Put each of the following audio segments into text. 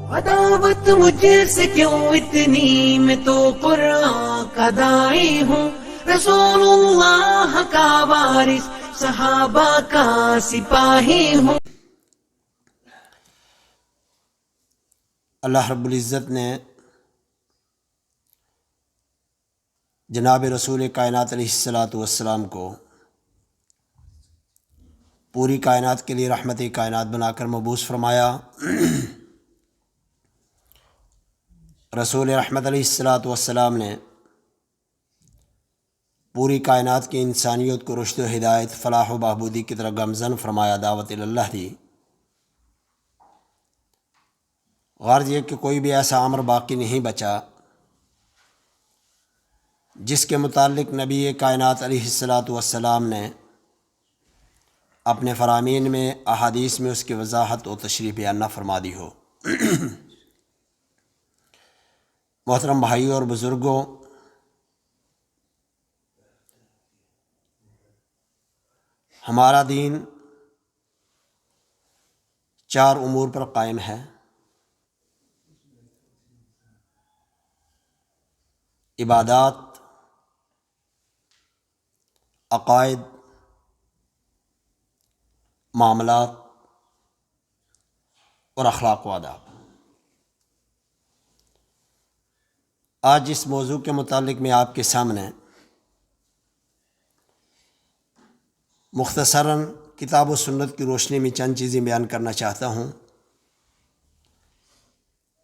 عداوت مجھ سے کیوں اتنی، میں تو قرآن کا داعی ہوں، رسول اللہ کا وارث، صحابہ کا سپاہی ہوں۔ اللہ رب العزت نے جناب رسول کائنات علیہ الصلاۃ والسلام کو پوری کائنات کے لیے رحمت کائنات بنا کر مبعوث فرمایا۔ رسول رحمت علیہ الصلاۃ والسلام نے پوری کائنات کی انسانیت کو رشد و ہدایت، فلاح و بہبودی کی طرح گامزن فرمایا، دعوت اللہ دی۔ غرض یہ کہ کوئی بھی ایسا امر باقی نہیں بچا جس کے متعلق نبی کائنات علیہ الصلاۃ والسلام نے اپنے فرامین میں، احادیث میں اس کی وضاحت و تشریح بیان نہ فرما دی ہو۔ محترم بھائیوں اور بزرگوں، ہمارا دین 4 امور پر قائم ہے: عبادات، عقائد، معاملات اور اخلاق و آداب۔ آج اس موضوع کے متعلق میں آپ کے سامنے مختصراً کتاب و سنت کی روشنی میں چند چیزیں بیان کرنا چاہتا ہوں۔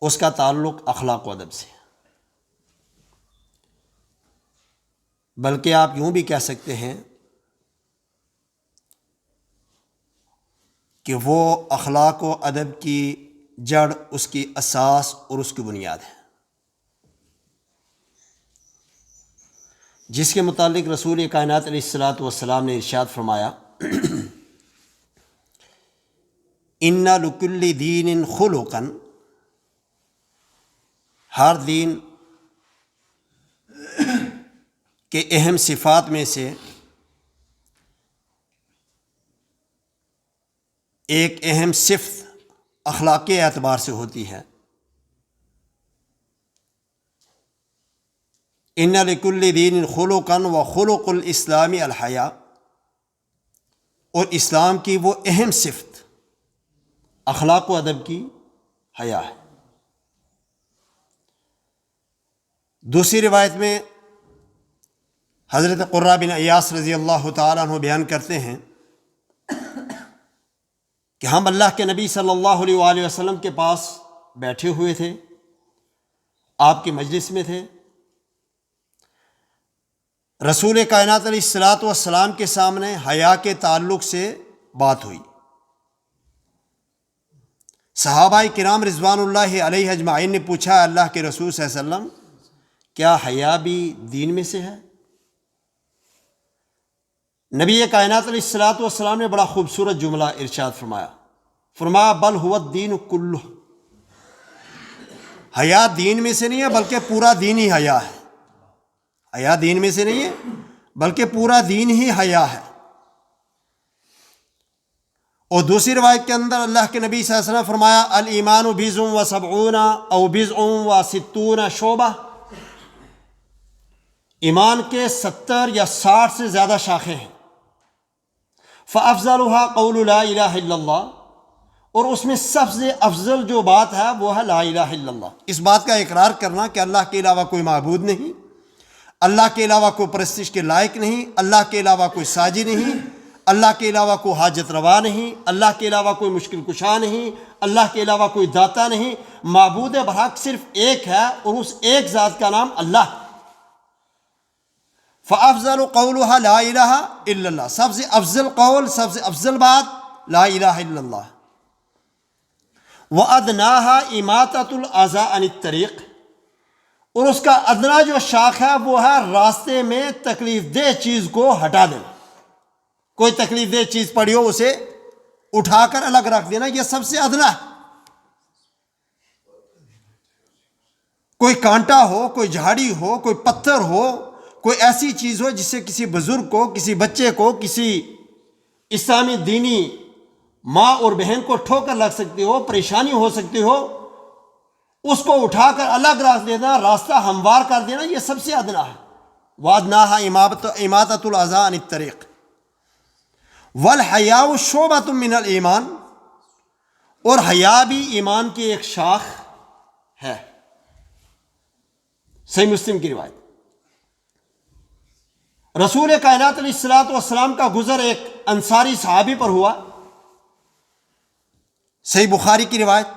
اس کا تعلق اخلاق و ادب سے، بلکہ آپ یوں بھی کہہ سکتے ہیں کہ وہ اخلاق و ادب کی جڑ، اس کی اساس اور اس کی بنیاد ہے، جس کے متعلق رسول کائنات علیہ الصلاۃ والسلام نے ارشاد فرمایا: اِنَّ لِكُلِّ دِینٍ خُلُقًا، ہر دین کے اہم صفات میں سے ایک اہم صفت اخلاقی اعتبار سے ہوتی ہے۔ اِنَّ لِكُلِّ دِینٍ خُلُقًا وَخُلُقُ الْإِسْلَامِ الْحَیَاءُ، اور اسلام کی وہ اہم صفت اخلاق و ادب کی حیا ہے۔ دوسری روایت میں حضرت قرہ بن ایاس رضی اللہ تعالیٰ عنہ بیان کرتے ہیں کہ ہم اللہ کے نبی صلی اللہ علیہ وآلہ وسلم کے پاس بیٹھے ہوئے تھے، آپ کی مجلس میں تھے۔ رسول کائنات علیہ الصلاۃ والسلام کے سامنے حیا کے تعلق سے بات ہوئی۔ صحابہ کرام رضوان اللہ علیہ اجمعین نے پوچھا: اللہ کے رسول صلی اللہ علیہ وسلم، کیا حیا بھی دین میں سے ہے؟ نبی کائنات علیہ الصلاۃ والسلام نے بڑا خوبصورت جملہ ارشاد فرمایا بل هو الدین کلہ، حیا دین میں سے نہیں ہے بلکہ پورا دین ہی حیا ہے۔ حیا دین میں سے نہیں ہے بلکہ پورا دین ہی حیا ہے۔ اور دوسری روایت کے اندر اللہ کے نبی صلی اللہ علیہ وسلم فرمایا: الایمان بضع و70 او بضع و60 شعبہ، ایمان کے 70 یا 60 سے زیادہ شاخیں ہیں۔ فافضلها قول لا الہ الا اللہ، اور اس میں سب سے افضل جو بات ہے وہ ہے لا الہ الا اللہ، اس بات کا اقرار کرنا کہ اللہ کے علاوہ کوئی معبود نہیں، اللہ کے علاوہ کوئی پرستش کے لائق نہیں، اللہ کے علاوہ کوئی ساجی نہیں، اللہ کے علاوہ کوئی حاجت روا نہیں، اللہ کے علاوہ کوئی مشکل کشا نہیں، اللہ کے علاوہ کوئی داتا نہیں، معبود برحق صرف ایک ہے اور اس ایک ذات کا نام اللہ ہے۔ فافضل قولها لا الہ الا اللہ، سب سے افضل قول، سب سے افضل بات لا الہ الا اللہ۔ وادناها اماطۃ الاذى عن الطریق، اور اس کا ادنا جو شاخ ہے وہ ہے راستے میں تکلیف دہ چیز کو ہٹا دینا۔ کوئی تکلیف دہ چیز پڑی ہو اسے اٹھا کر الگ رکھ دینا، یہ سب سے ادنا ہے۔ کوئی کانٹا ہو، کوئی جھاڑی ہو، کوئی پتھر ہو، کوئی ایسی چیز ہو جس سے کسی بزرگ کو، کسی بچے کو، کسی اسلامی دینی ماں اور بہن کو ٹھوکر لگ سکتی ہو، پریشانی ہو سکتی ہو، اس کو اٹھا کر الگ رکھ دینا، راستہ ہموار کر دینا، یہ سب سے ادنا ہے۔ وَأَدْنَاهَا اماطۃ الاذى عن الطریق والحیاء شعبۃ من الایمان، اور حیا بھی ایمان کی ایک شاخ ہے۔ صحیح مسلم کی روایت۔ رسول کائنات علیہ الصلوۃ والسلام کا گزر ایک انصاری صحابی پر ہوا، صحیح بخاری کی روایت۔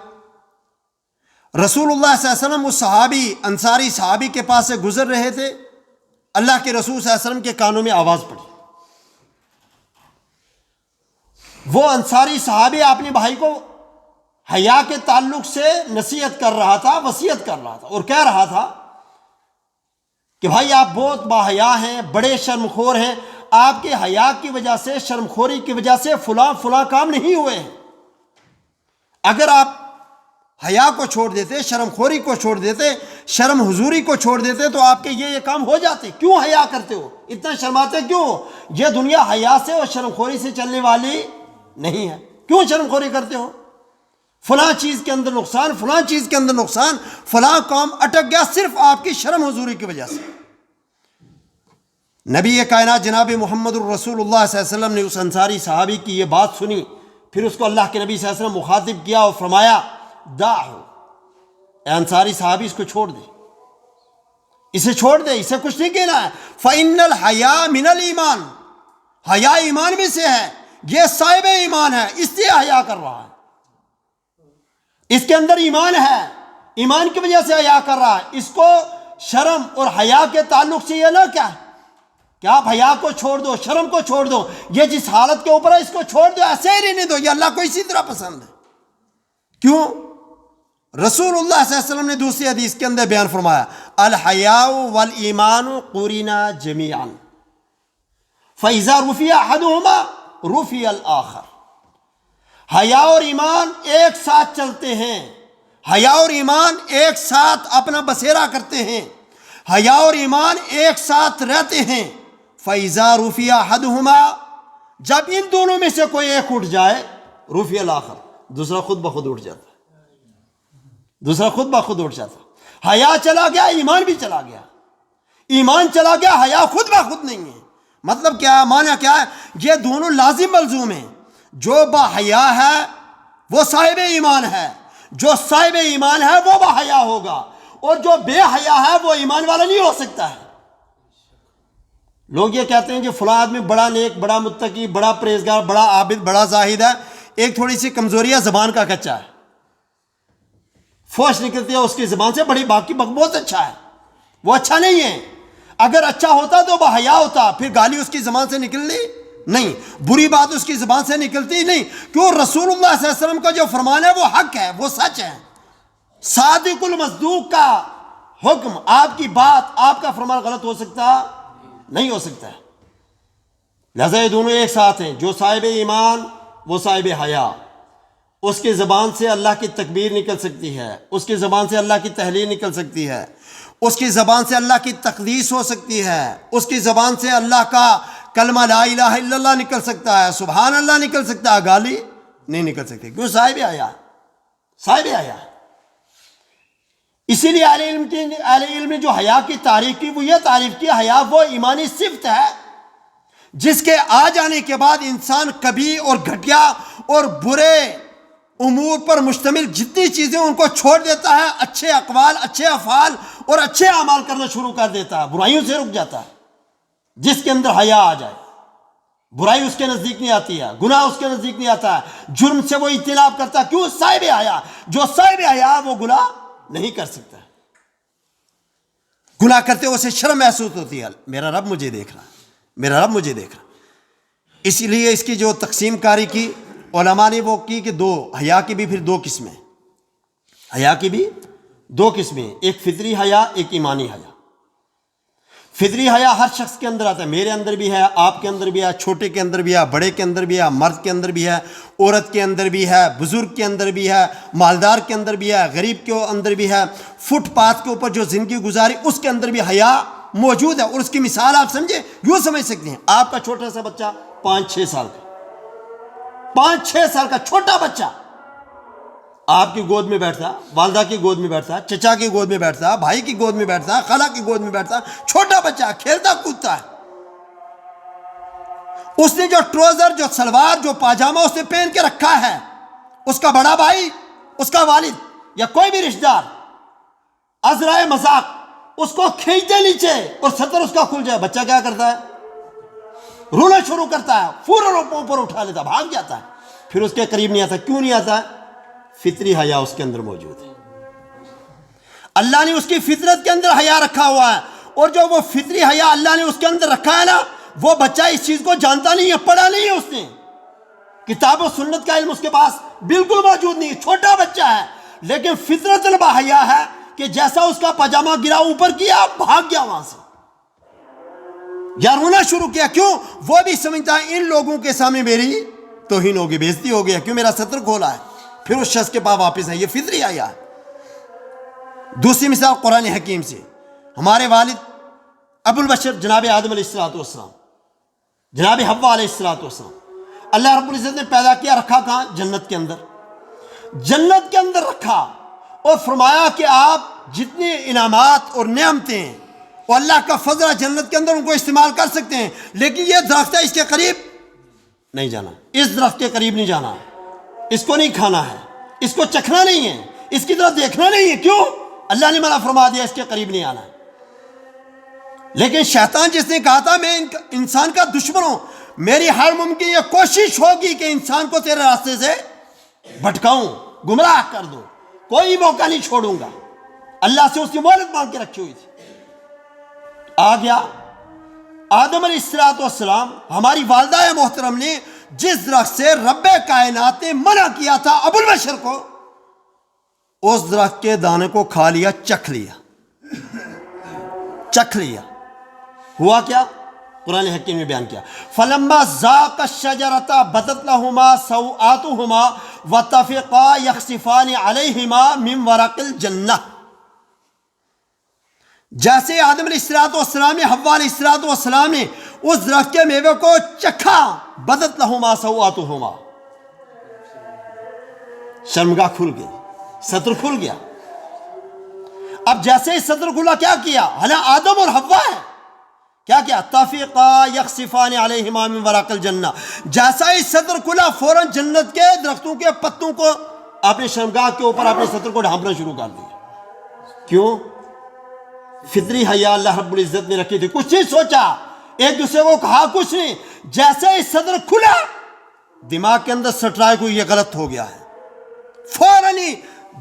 رسول اللہ صلی اللہ علیہ وسلم اس صحابی انصاری صحابی کے پاس سے گزر رہے تھے، اللہ کے رسول صلی اللہ علیہ وسلم کے کانوں میں آواز پڑی۔ وہ انصاری صحابی اپنے بھائی کو حیا کے تعلق سے نصیحت کر رہا تھا، وصیت کر رہا تھا، اور کہہ رہا تھا کہ بھائی آپ بہت باحیا ہیں، بڑے شرم خور ہیں، آپ کے حیا کی وجہ سے، شرم خوری کی وجہ سے فلاں فلاں کام نہیں ہوئے ہیں۔ اگر آپ حیا کو چھوڑ دیتے، شرم خوری کو چھوڑ دیتے، شرم حضوری کو چھوڑ دیتے تو آپ کے یہ کام ہو جاتے۔ کیوں حیا کرتے ہو؟ اتنا شرماتے کیوں ہو؟ یہ دنیا حیا سے اور شرم خوری سے چلنے والی نہیں ہے، کیوں شرم خوری کرتے ہو؟ فلاں چیز کے اندر نقصان، فلاں چیز کے اندر نقصان، فلاں کام اٹک گیا صرف آپ کی شرم حضوری کی وجہ سے۔ نبی کائنات جناب محمد الرسول اللہ صلی اللہ علیہ وسلم نے اس انصاری صحابی کی یہ بات سنی، پھر اس کو اللہ کے نبی صلی اللہ علیہ وسلم مخاطب کیا اور فرمایا دعہو، اے انصاری صحابی اس کو چھوڑ دے، اسے چھوڑ دے، اسے کچھ نہیں کہنا ہے۔ فَإِنَّ الْحَيَاءَ مِنَ الْإِيمَانِ، حیا ایمان میں سے ہے، یہ صاحب ایمان ہے، اس لیے حیا کر رہا ہے، اس کے اندر ایمان ہے، ایمان کی وجہ سے حیا کر رہا ہے۔ اس کو شرم اور حیا کے تعلق سے یہ نہ کیا کہ آپ حیا کو چھوڑ دو، شرم کو چھوڑ دو، یہ جس حالت کے اوپر ہے اس کو چھوڑ دو، ایسے ہی رہنے دو، یہ اللہ کو اسی طرح پسند ہے۔ کیوں؟ رسول اللہ صلی اللہ علیہ وسلم نے دوسری حدیث کے اندر بیان فرمایا الحیاء والایمان قرنا جمیعا فاذا رفع احدهما رفع الاخر۔ حیا اور ایمان ایک ساتھ چلتے ہیں، حیا اور ایمان ایک ساتھ اپنا بسیرا کرتے ہیں، حیا اور ایمان ایک ساتھ رہتے ہیں۔ فاذا رفع احدهما، جب ان دونوں میں سے کوئی ایک اٹھ جائے، رفع الاخر، دوسرا خود بخود اٹھ جاتا ہے، دوسرا خود بخود اٹھ جاتا ہے۔ حیا چلا گیا، ایمان بھی چلا گیا، ایمان چلا گیا، حیا خود بخود نہیں ہے۔ مطلب کیا ہے؟ معنی کیا ہے؟ یہ دونوں لازم ملزوم ہیں۔ جو با حیا ہے وہ صاحب ایمان ہے، جو صاحب ایمان ہے وہ با حیا ہوگا، اور جو بے حیا ہے وہ ایمان والا نہیں ہو سکتا ہے۔ لوگ یہ کہتے ہیں کہ فلاں آدمی بڑا نیک، بڑا متقی، بڑا پرہیزگار، بڑا عابد، بڑا زاہد ہے، ایک تھوڑی سی کمزوری ہے، زبان کا کچا ہے، فوش نکلتی ہے اس کی زبان سے، بڑی باقی بہت اچھا ہے، وہ اچھا نہیں ہے۔ اگر اچھا ہوتا تو با حیا ہوتا، پھر گالی اس کی زبان سے نکلنی نہیں، بری بات اس کی زبان سے نکلتی نہیں، کیوں؟ رسول اللہ صلی اللہ علیہ وسلم کا جو فرمان ہے وہ حق ہے، وہ سچ ہے۔ صادق المصدوق کا حکم، آپ کی بات، آپ کا فرمان غلط ہو سکتا نہیں ہو سکتا ہے۔ لہذا یہ دونوں ایک ساتھ ہیں، جو صاحب ایمان وہ صاحب حیا، اس کی زبان سے اللہ کی تکبیر نکل سکتی ہے، اس کی زبان سے اللہ کی تحلیل نکل سکتی ہے، اس کی زبان سے اللہ کی تقدیس ہو سکتی ہے، اس کی زبان سے اللہ کا کلمہ لا الہ الا اللہ نکل سکتا ہے، سبحان اللہ نکل سکتا ہے، گالی نہیں نکل سکتی، کیوں؟ صاحب حیا، صاحب حیا۔ اسی لیے اہل علم نے جو حیا کی تعریف کی وہ یہ تعریف کی، حیا وہ ایمانی صفت ہے جس کے آ جانے کے بعد انسان کبھی اور گھٹیا اور برے امور پر مشتمل جتنی چیزیں ان کو چھوڑ دیتا ہے، اچھے اقوال، اچھے افعال اور اچھے اعمال کرنا شروع کر دیتا ہے، برائیوں سے رک جاتا ہے۔ جس کے اندر حیا آ جائے، برائی اس کے نزدیک نہیں آتی ہے، گناہ اس کے نزدیک نہیں آتا ہے، جرم سے وہ اجتناب کرتا ہے، کیوں؟ صاحب حیا۔ جو صاحب حیا وہ گناہ نہیں کر سکتا، گناہ کرتے اسے شرم محسوس ہوتی ہے، میرا رب مجھے دیکھ رہا ہے، میرا رب مجھے دیکھ رہا ہے۔ اسی لیے اس کی جو تقسیم کاری کی علماء نے وہ کی کہ حیا کی بھی پھر دو قسمیں، حیا کی بھی دو قسمیں، ایک فطری حیا، ایک ایمانی حیا۔ فطری حیا ہر شخص کے اندر آتا ہے، میرے اندر بھی ہے، آپ کے اندر بھی ہے، چھوٹے کے اندر بھی ہے، بڑے کے اندر بھی ہے، مرد کے اندر بھی ہے، عورت کے اندر بھی ہے، بزرگ کے اندر بھی ہے، مالدار کے اندر بھی ہے، غریب کے اندر بھی ہے، فٹ پاتھ کے اوپر جو زندگی گزاری اس کے اندر بھی حیا موجود ہے۔ اور اس کی مثال آپ سمجھے، یوں سمجھ سکتے ہیں، آپ کا چھوٹا سا بچہ 5-6 سال کا، 5-6 سال کا چھوٹا بچہ آپ کی گود میں بیٹھتا، والدہ کی گود میں بیٹھتا، چچا کی گود میں بیٹھتا، بھائی کی گود میں بیٹھتا، خالہ کی گود میں بیٹھتا، چھوٹا بچہ کھیلتا کودتا ہے۔ اس نے جو ٹروزر، جو سلوار، جو پاجامہ اس نے پہن کے رکھا ہے، اس کا بڑا بھائی، اس کا والد یا کوئی بھی رشتہ دار عذرائے مذاق اس کو کھینچتے نیچے اور سطر اس کا کھل جائے، بچہ کیا کرتا ہے؟ رونا شروع کرتا ہے، فوراً اوپر اٹھا لیتا، بھاگ جاتا ہے، پھر اس کے قریب نہیں آتا۔ کیوں نہیں آتا؟ فطری حیا اس کے اندر موجود ہے۔ اللہ نے اس کی فطرت کے اندر حیا رکھا ہوا ہے، اور جو وہ فطری حیا اللہ نے اس کے اندر رکھا ہے نا، وہ بچہ اس چیز کو جانتا نہیں ہے، پڑھا نہیں ہے اس نے، کتاب و سنت کا علم اس کے پاس بالکل موجود نہیں، چھوٹا بچہ ہے، لیکن فطرت البحیا ہے کہ جیسا اس کا پاجامہ گرا اوپر کیا، بھاگ گیا وہاں سے، یا رونا شروع کیا۔ کیوں؟ وہ بھی سمجھتا ہے ان لوگوں کے سامنے میری توہین ہوگی، بےزتی ہو گیا، کیوں میرا سطر کھولا ہے، پھر اس شخص کے پاس واپس ہے۔ یہ فطری حیا ہے۔ دوسری مثال قرآن حکیم سے، ہمارے والد ابو البشر جناب آدم علیہ السلام، جناب حوا علیہ السلام، اللہ رب العزت نے پیدا کیا، رکھا کہاں؟ جنت کے اندر، جنت کے اندر رکھا، اور فرمایا کہ آپ جتنے انعامات اور نعمتیں ہیں وہ اللہ کا فضل ہے، جنت کے اندر ان کو استعمال کر سکتے ہیں، لیکن یہ درخت ہے، اس کے قریب نہیں جانا، اس درخت کے قریب نہیں جانا، اس کو نہیں کھانا ہے، اس کو چکھنا نہیں ہے، اس کی طرف دیکھنا نہیں ہے۔ کیوں؟ اللہ نے منع فرما دیا، اس کے قریب نہیں آنا ہے۔ لیکن شیطان جس نے کہا تھا میں انسان کا دشمن ہوں، میری ہر ممکن یہ کوشش ہوگی کہ انسان کو تیرے راستے سے بھٹکاؤں، گمراہ کر دوں، کوئی موقع نہیں چھوڑوں گا، اللہ سے اس کی مہلت مانگ کے رکھی ہوئی تھی۔ آ گیا آدم علیہ السلام، ہماری والدہ محترم نے جس درخت سے رب کائنات نے منع کیا تھا ابو البشر کو، اس درخت کے دانے کو کھا لیا، چکھ لیا۔ ہوا کیا؟ قرآن حکیم نے بیان کیا، فلما ذاق الشجرۃ بدت لہما سوآتہما وطفقا یخصفان علیہما من ورق الجنہ۔ جیسے آدم علیہ السلام نے، حوا علیہ السلام نے اس درخت کے میوے کو چکھا، بدت لہما سوآتہما، شرمگاہ کھل گئی، سطر کھل گیا۔ اب جیسے ہی سطر کھلا، کیا کیا؟ حالانکہ آدم اور حوا ہے، کیا کیا؟ طفقا یخصفان علیہما من ورق الجنہ، جیسا ہی سطر کھلا فوراً جنت کے درختوں کے پتوں کو اپنے شرمگاہ کے اوپر اپنے سطر کو ڈھانپنا شروع کر دیا۔ کیوں؟ فطری حیا اللہ رب العزت نے رکھی تھی، کچھ نہیں سوچا، ایک دوسرے کو کہا کچھ نہیں، جیسے ہی صدر کھلا دماغ کے اندر سٹرائے کو یہ غلط ہو گیا ہے، فوراً ہی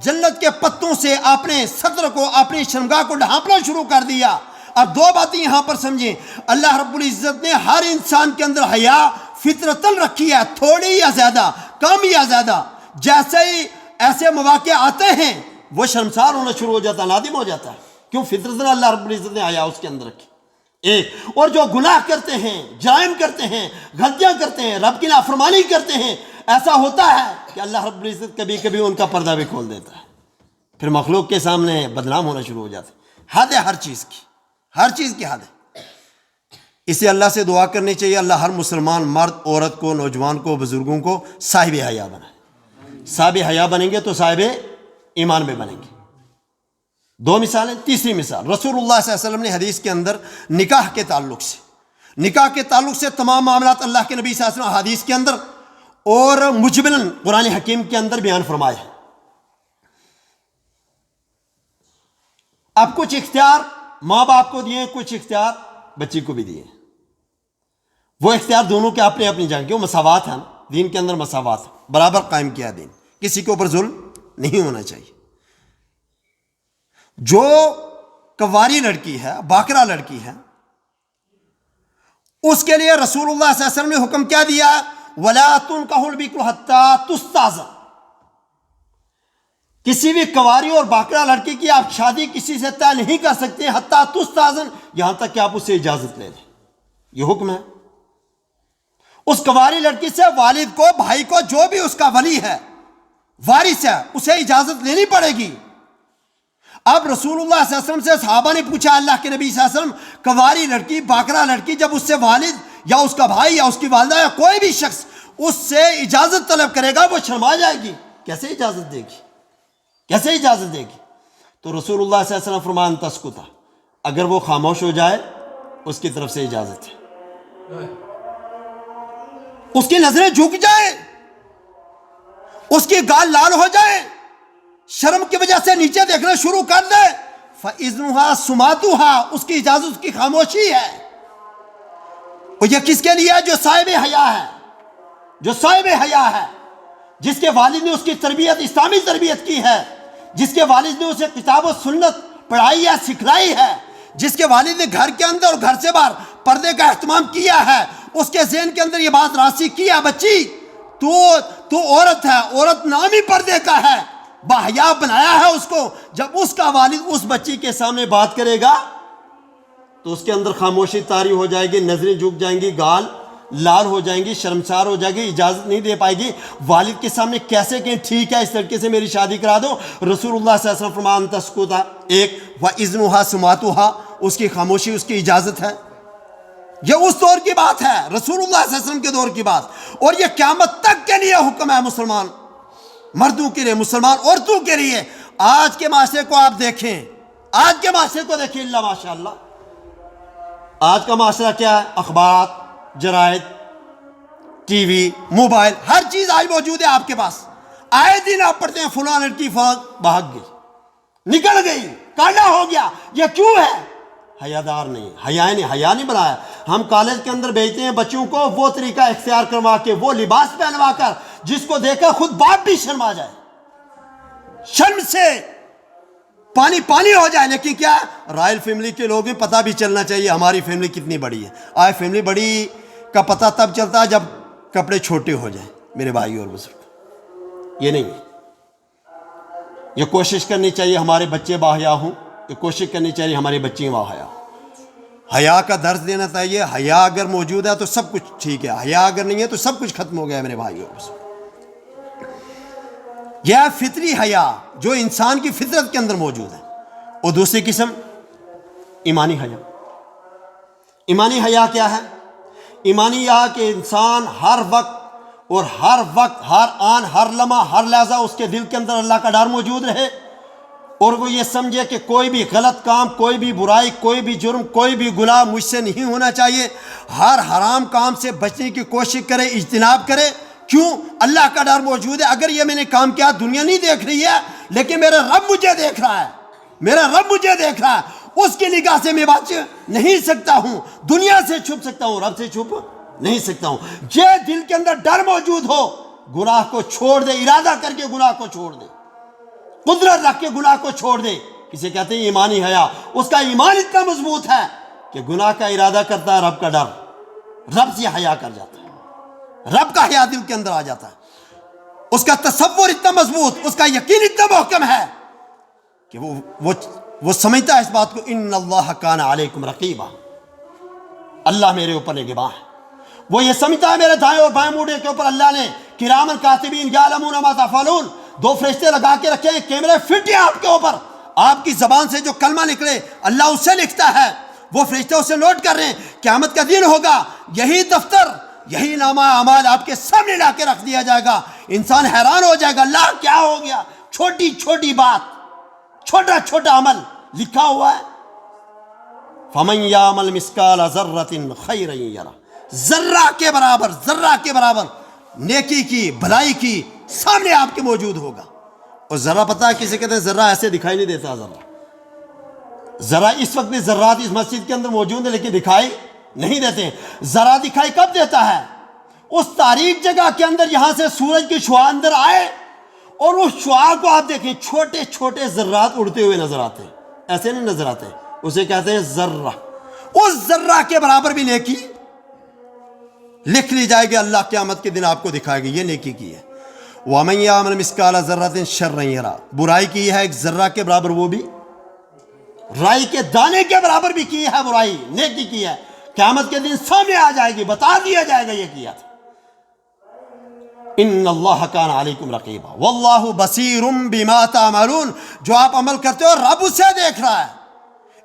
جنت کے پتوں سے اپنے صدر کو، اپنی شرمگاہ کو ڈھانپنا شروع کر دیا۔ اب دو باتیں یہاں پر سمجھیں، اللہ رب العزت نے ہر انسان کے اندر حیا فطرتاً رکھی ہے، تھوڑی یا زیادہ، کم یا زیادہ، جیسے ہی ایسے مواقع آتے ہیں وہ شرمسار ہونا شروع ہو جاتا ہے، نادم ہو جاتا ہے۔ کیوں؟ فطرتاً اللہ رب العزت نے حیا اس کے اندر رکھی۔ ایک اور جو گناہ کرتے ہیں، جرائم کرتے ہیں، غلطیاں کرتے ہیں، رب کی نافرمانی کرتے ہیں، ایسا ہوتا ہے کہ اللہ رب العزت کبھی کبھی ان کا پردہ بھی کھول دیتا ہے، پھر مخلوق کے سامنے بدنام ہونا شروع ہو جاتے ہیں۔ حد ہے ہر چیز کی، ہر چیز کی حد ہے۔ اسے اللہ سے دعا کرنی چاہیے، اللہ ہر مسلمان مرد عورت کو، نوجوان کو، بزرگوں کو صاحب حیا بنائے۔ صاحب حیا بنیں گے تو صاحب ایمان بھی بنیں گے۔ دو مثالیں۔ تیسری مثال، رسول اللہ صلی اللہ علیہ وسلم نے حدیث کے اندر نکاح کے تعلق سے تمام معاملات اللہ کے نبی صلی اللہ علیہ وسلم حدیث کے اندر اور مجملاً قرآن حکیم کے اندر بیان فرمائے ہیں۔ اب کچھ اختیار ماں باپ کو دیے، کچھ اختیار بچی کو بھی دیے، وہ اختیار دونوں کے اپنے اپنی جگہ، کیوں؟ مساوات ہے، دین کے اندر مساوات ہے، برابر قائم کیا دین، کسی کے اوپر ظلم نہیں ہونا چاہیے۔ جو کنواری لڑکی ہے، باکرہ لڑکی ہے، اس کے لیے رسول اللہ صلی اللہ علیہ وسلم نے حکم کیا دیا؟ وَلَا تُنْكَحُ الْبِكْرُ حَتَّى تُسْتَأْذَنَ۔ کسی بھی کنواری اور باکرہ لڑکی کی آپ شادی کسی سے طے نہیں کر سکتے حتیٰ تُسْتَأْذَنَ، یہاں تک کہ آپ اس سے اجازت لے لیں، یہ حکم ہے۔ اس کنواری لڑکی سے والد کو، بھائی کو، جو بھی اس کا ولی ہے، وارث ہے، اسے اجازت لینی پڑے گی۔ اب رسول اللہ صلی اللہ علیہ وسلم سے صحابہ نے پوچھا، اللہ کے نبی صلی اللہ علیہ وسلم، کنواری لڑکی، باکرہ لڑکی جب اس سے والد یا اس کا بھائی یا اس کی والدہ یا کوئی بھی شخص اس سے اجازت طلب کرے گا، وہ شرما جائے گی، کیسے اجازت دے گی؟ کیسے اجازت دے گی؟ تو رسول اللہ صلی اللہ علیہ وسلم فرمان تسکتا، اگر وہ خاموش ہو جائے اس کی طرف سے اجازت ہے، اس کی نظریں جھک جائیں، اس کی گال لال ہو جائے، شرم کی وجہ سے نیچے دیکھنا شروع کر دے، فَإِذْنُهَا سُمَاتُهَا، اس کی اجازت، اس کی خاموشی ہے۔ اور یہ کس کے لیے ہے؟ جو صاحب حیا ہے، جو صاحب حیا ہے، جس کے والد نے اس کی تربیت اسلامی تربیت کی ہے، جس کے والد نے اسے کتاب و سنت پڑھائی ہے، سکھلائی ہے، جس کے والد نے گھر کے اندر اور گھر سے باہر پردے کا اہتمام کیا ہے، اس کے ذہن کے اندر یہ بات راسخ کیا، بچی تو عورت ہے، عورت نام ہی پردے کا ہے، باحیا بنایا ہے اس کو۔ جب اس کا والد اس بچی کے سامنے بات کرے گا تو اس کے اندر خاموشی طاری ہو جائے گی، نظریں جھک جائیں گی، گال لال ہو جائیں گی، شرمسار ہو جائے گی، اجازت نہیں دے پائے گی۔ والد کے سامنے کیسے کہیں ٹھیک ہے اس لڑکے سے میری شادی کرا دو؟ رسول اللہ صلی اللہ علیہ وسلم فرمان تسکتا، ایک وَإِذْنُهَا سُمَاتُهَا، اس کی خاموشی، اس کی اجازت ہے۔ یہ اس دور کی بات ہے، رسول اللہ صلی اللہ علیہ وسلم کے دور کی بات، اور یہ قیامت تک کے لیے حکم ہے، مسلمان مردوں کے لیے، مسلمان عورتوں کے لیے۔ آج کے معاشرے کو آپ دیکھیں، آج کے معاشرے کو دیکھیں، اللہ ماشاء اللہ، آج کا معاشرہ کیا ہے؟ اخبار، جرائد، ٹی وی، موبائل، ہر چیز آج موجود ہے آپ کے پاس۔ آئے دن آپ پڑھتے ہیں فلاں لڑکی فلاں بھاگ گئی، نکل گئی، کالا ہو گیا، یہ کیوں ہے؟ حیادار نہیں، حیا نہیں بنایا۔ ہم کالج کے اندر بھیجتے ہیں بچوں کو وہ طریقہ اختیار کروا کے، وہ لباس پہنوا کر جس کو دیکھ کر خود باپ بھی شرما جائے، شرم سے پانی پانی ہو جائے۔ لیکن کیا رائل فیملی کے لوگ ہیں، پتہ بھی چلنا چاہیے ہماری فیملی کتنی بڑی ہے۔ آج فیملی بڑی کا پتہ تب چلتا ہے جب کپڑے چھوٹے ہو جائیں، میرے بھائی اور بزرگ، یہ نہیں ہے۔ یہ کوشش کرنی چاہیے ہمارے بچے باحیا ہوں، یہ کوشش کرنی چاہیے ہماری بچی باحیا ہوں۔ حیا کا درس دینا چاہیے۔ حیا اگر موجود ہے تو سب کچھ ٹھیک ہے، حیا اگر نہیں ہے تو سب کچھ ختم ہو گیا ہے میرے بھائی اور بزرگ۔ یہ فطری حیا جو انسان کی فطرت کے اندر موجود ہے۔ اور دوسری قسم ایمانی حیا۔ ایمانی حیا کیا ہے؟ ایمانی حیا کہ انسان ہر وقت، ہر آن، ہر لمحہ، ہر لحظہ اس کے دل کے اندر اللہ کا ڈر موجود رہے، اور وہ یہ سمجھے کہ کوئی بھی غلط کام، کوئی بھی برائی، کوئی بھی جرم، کوئی بھی گناہ مجھ سے نہیں ہونا چاہیے، ہر حرام کام سے بچنے کی کوشش کرے، اجتناب کرے۔ کیوں؟ اللہ کا ڈر موجود ہے۔ اگر یہ میں نے کام کیا، دنیا نہیں دیکھ رہی ہے لیکن میرا رب مجھے دیکھ رہا ہے، میرا رب مجھے دیکھ رہا ہے، اس کی نگاہ سے میں بچ نہیں سکتا ہوں، دنیا سے چھپ سکتا ہوں، رب سے چھپ نہیں سکتا ہوں۔ یہ دل کے اندر ڈر موجود ہو، گناہ کو چھوڑ دے، ارادہ کر کے گناہ کو چھوڑ دے، قدرت رکھ کے گناہ کو چھوڑ دے۔ کسے کہتے ہیں ایمانی حیا؟ اس کا ایمان اتنا مضبوط ہے کہ گناہ کا ارادہ کرتا ہے، رب کا ڈر، رب سے حیا کر جاتا ہے، رب کا حیا دل کے اندر آ جاتا ہے۔ اس کا تصور اتنا مضبوط، اس کا یقین اتنا محکم ہے کہ وہ سمجھتا ہے اس بات کو، ان اللہ کان علیکم رقیبا، اللہ میرے اوپر نگہباں ہے۔ وہ یہ سمجھتا ہے میرے دائیں اور بائیں موڑے کے اوپر اللہ نے کرامن کاتبین یعلمون ما تفعلون، دو فرشتے لگا کے رکھے ہیں، کیمرے فٹ ہیں آپ کے اوپر، آپ کی زبان سے جو کلمہ نکلے اللہ اسے لکھتا ہے، وہ فرشتے اسے نوٹ کر رہے ہیں۔ قیامت کا دن ہوگا، یہی دفتر، یہی نامہ اعمال آپ کے سامنے لا کے رکھ دیا جائے گا۔ انسان حیران ہو جائے گا، اللہ کیا ہو گیا؟ چھوٹی چھوٹی بات، چھوٹا چھوٹا عمل لکھا ہوا ہے۔ فَمَن يَعْمَلْ مِثْقَالَ ذَرَّةٍ خَيْرًا يَرَهُ، ذرہ کے برابر نیکی کی، بھلائی کی سامنے آپ کے موجود ہوگا۔ اور ذرہ پتہ ہے کسے کہتے ہیں؟ ذرہ ایسے دکھائی نہیں دیتا۔ ذرہ اس وقت ذرات اس مسجد کے اندر موجود ہیں لیکن دکھائی نہیں دیتے ہیں۔ ذرہ دکھائی کب دیتا ہے؟ اس تاریک جگہ کے اندر یہاں سے سورج کی شعاع اندر آئے اور اس شعاع کو آپ دیکھیں، چھوٹے چھوٹے ذرات اڑتے ہوئے نظر آتے ہیں، ایسے نہیں نظر آتے، اسے کہتے ہیں ذرہ۔ اس ذرہ کے برابر بھی نیکی لکھ لی جائے گی، اللہ قیامت کے دن آپ کو دکھائے گی یہ نیکی کی ہے۔ وَمَن يَعْمَلْ مِثْقَالَ ذَرَّةٍ شَرًّا يَرَهُ، برائی کی ہے ایک ذرہ کے برابر، وہ بھی رائی کے دانے کے برابر بھی کی ہے برائی، نیکی کی ہے، قیامت کے دن سامنے آ جائے گی، بتا دیا جائے گا یہ کیا تھا۔ ان اللہ کان علیکم رقیبا واللہ بصیر بما تعملون، جو آپ عمل کرتے ہو رب اسے دیکھ رہا ہے۔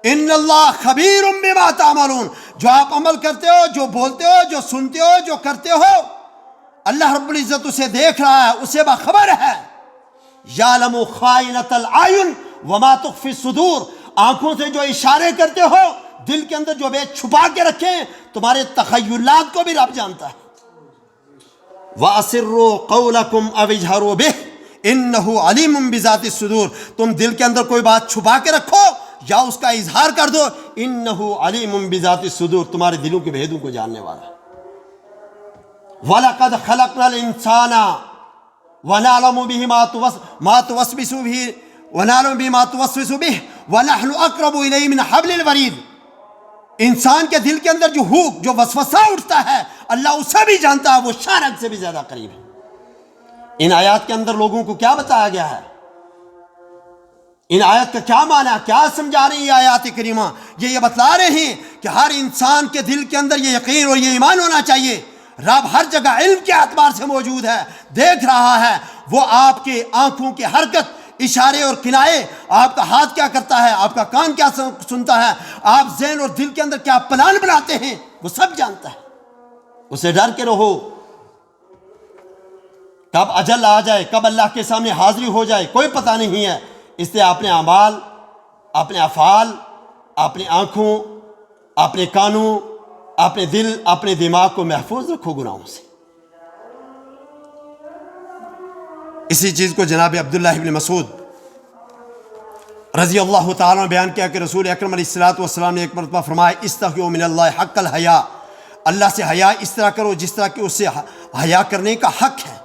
ان اللہ خبیر بما تعملون، جو آپ عمل کرتے ہو، جو بولتے ہو، جو سنتے ہو، جو کرتے ہو، اللہ رب العزت اسے دیکھ رہا ہے، اسے باخبر ہے۔ یعلم خائنۃ العیون وما تخفی الصدور، آنکھوں سے جو اشارے کرتے ہو، دل کے اندر جو بات چھپا کے رکھے ہیں، تمہارے تخیلات کو بھی رب جانتا ہے۔ وَأَسِرُّوا قَوْلَكُمْ أَوِ اجْهَرُوا بِهِ إِنَّهُ عَلِيمٌ بِذَاتِ الصُّدُورِ، تم دل کے اندر کوئی بات چھپا کے رکھو یا اس کا اظہار کر دو، إِنَّهُ عَلِيمٌ بِذَاتِ الصُّدُورِ، تمہارے دلوں کے بھیدوں کو جاننے والا ہے۔ وَلَقَدْ خَلَقْنَا الْإِنسَانَ وَنَعْلَمُ بِهِ مَا تُوَسْوِسُ بِهِ وَنَعْلَمُ بِهِ مَا تُوَسْوِسُ بِهِ وَنَحْنُ أَقْرَبُ إِلَيْهِ مِنْ حَبْلِ الْوَرِيدِ، انسان کے دل کے اندر جو ہوک، جو وسوسہ اٹھتا ہے، اللہ اسے بھی جانتا ہے، وہ شارک سے بھی زیادہ قریب ہے۔ ان آیات کے اندر لوگوں کو کیا بتایا گیا ہے؟ ان آیات کا کیا معنی ہے؟ کیا سمجھا رہی ہیں یہ آیات کریمہ؟ یہ بتلا رہے ہیں کہ ہر انسان کے دل کے اندر یہ یقین اور یہ ایمان ہونا چاہیے، رب ہر جگہ علم کے اعتبار سے موجود ہے، دیکھ رہا ہے، وہ آپ کے آنکھوں کی حرکت، اشارے اور کنائے، آپ کا ہاتھ کیا کرتا ہے، آپ کا کان کیا سنتا ہے، آپ ذہن اور دل کے اندر کیا پلان بناتے ہیں، وہ سب جانتا ہے۔ اسے ڈر کے رہو، کب اجل آ جائے، کب اللہ کے سامنے حاضری ہو جائے، کوئی پتہ نہیں ہے۔ اس لیے اپنے اعمال، اپنے افعال، اپنی آنکھوں، اپنے کانوں، اپنے دل، اپنے دماغ کو محفوظ رکھو گناہوں سے۔ اسی چیز کو جناب عبداللہ ابن مسعود رضی اللہ تعالیٰ نے بیان کیا کہ رسول اکرم علیہ السلام نے ایک مرتبہ فرمایا، استحیوا من اللہ حق الحیا، اللہ سے حیا اس طرح کرو جس طرح کہ اس سے حیا کرنے کا حق ہے۔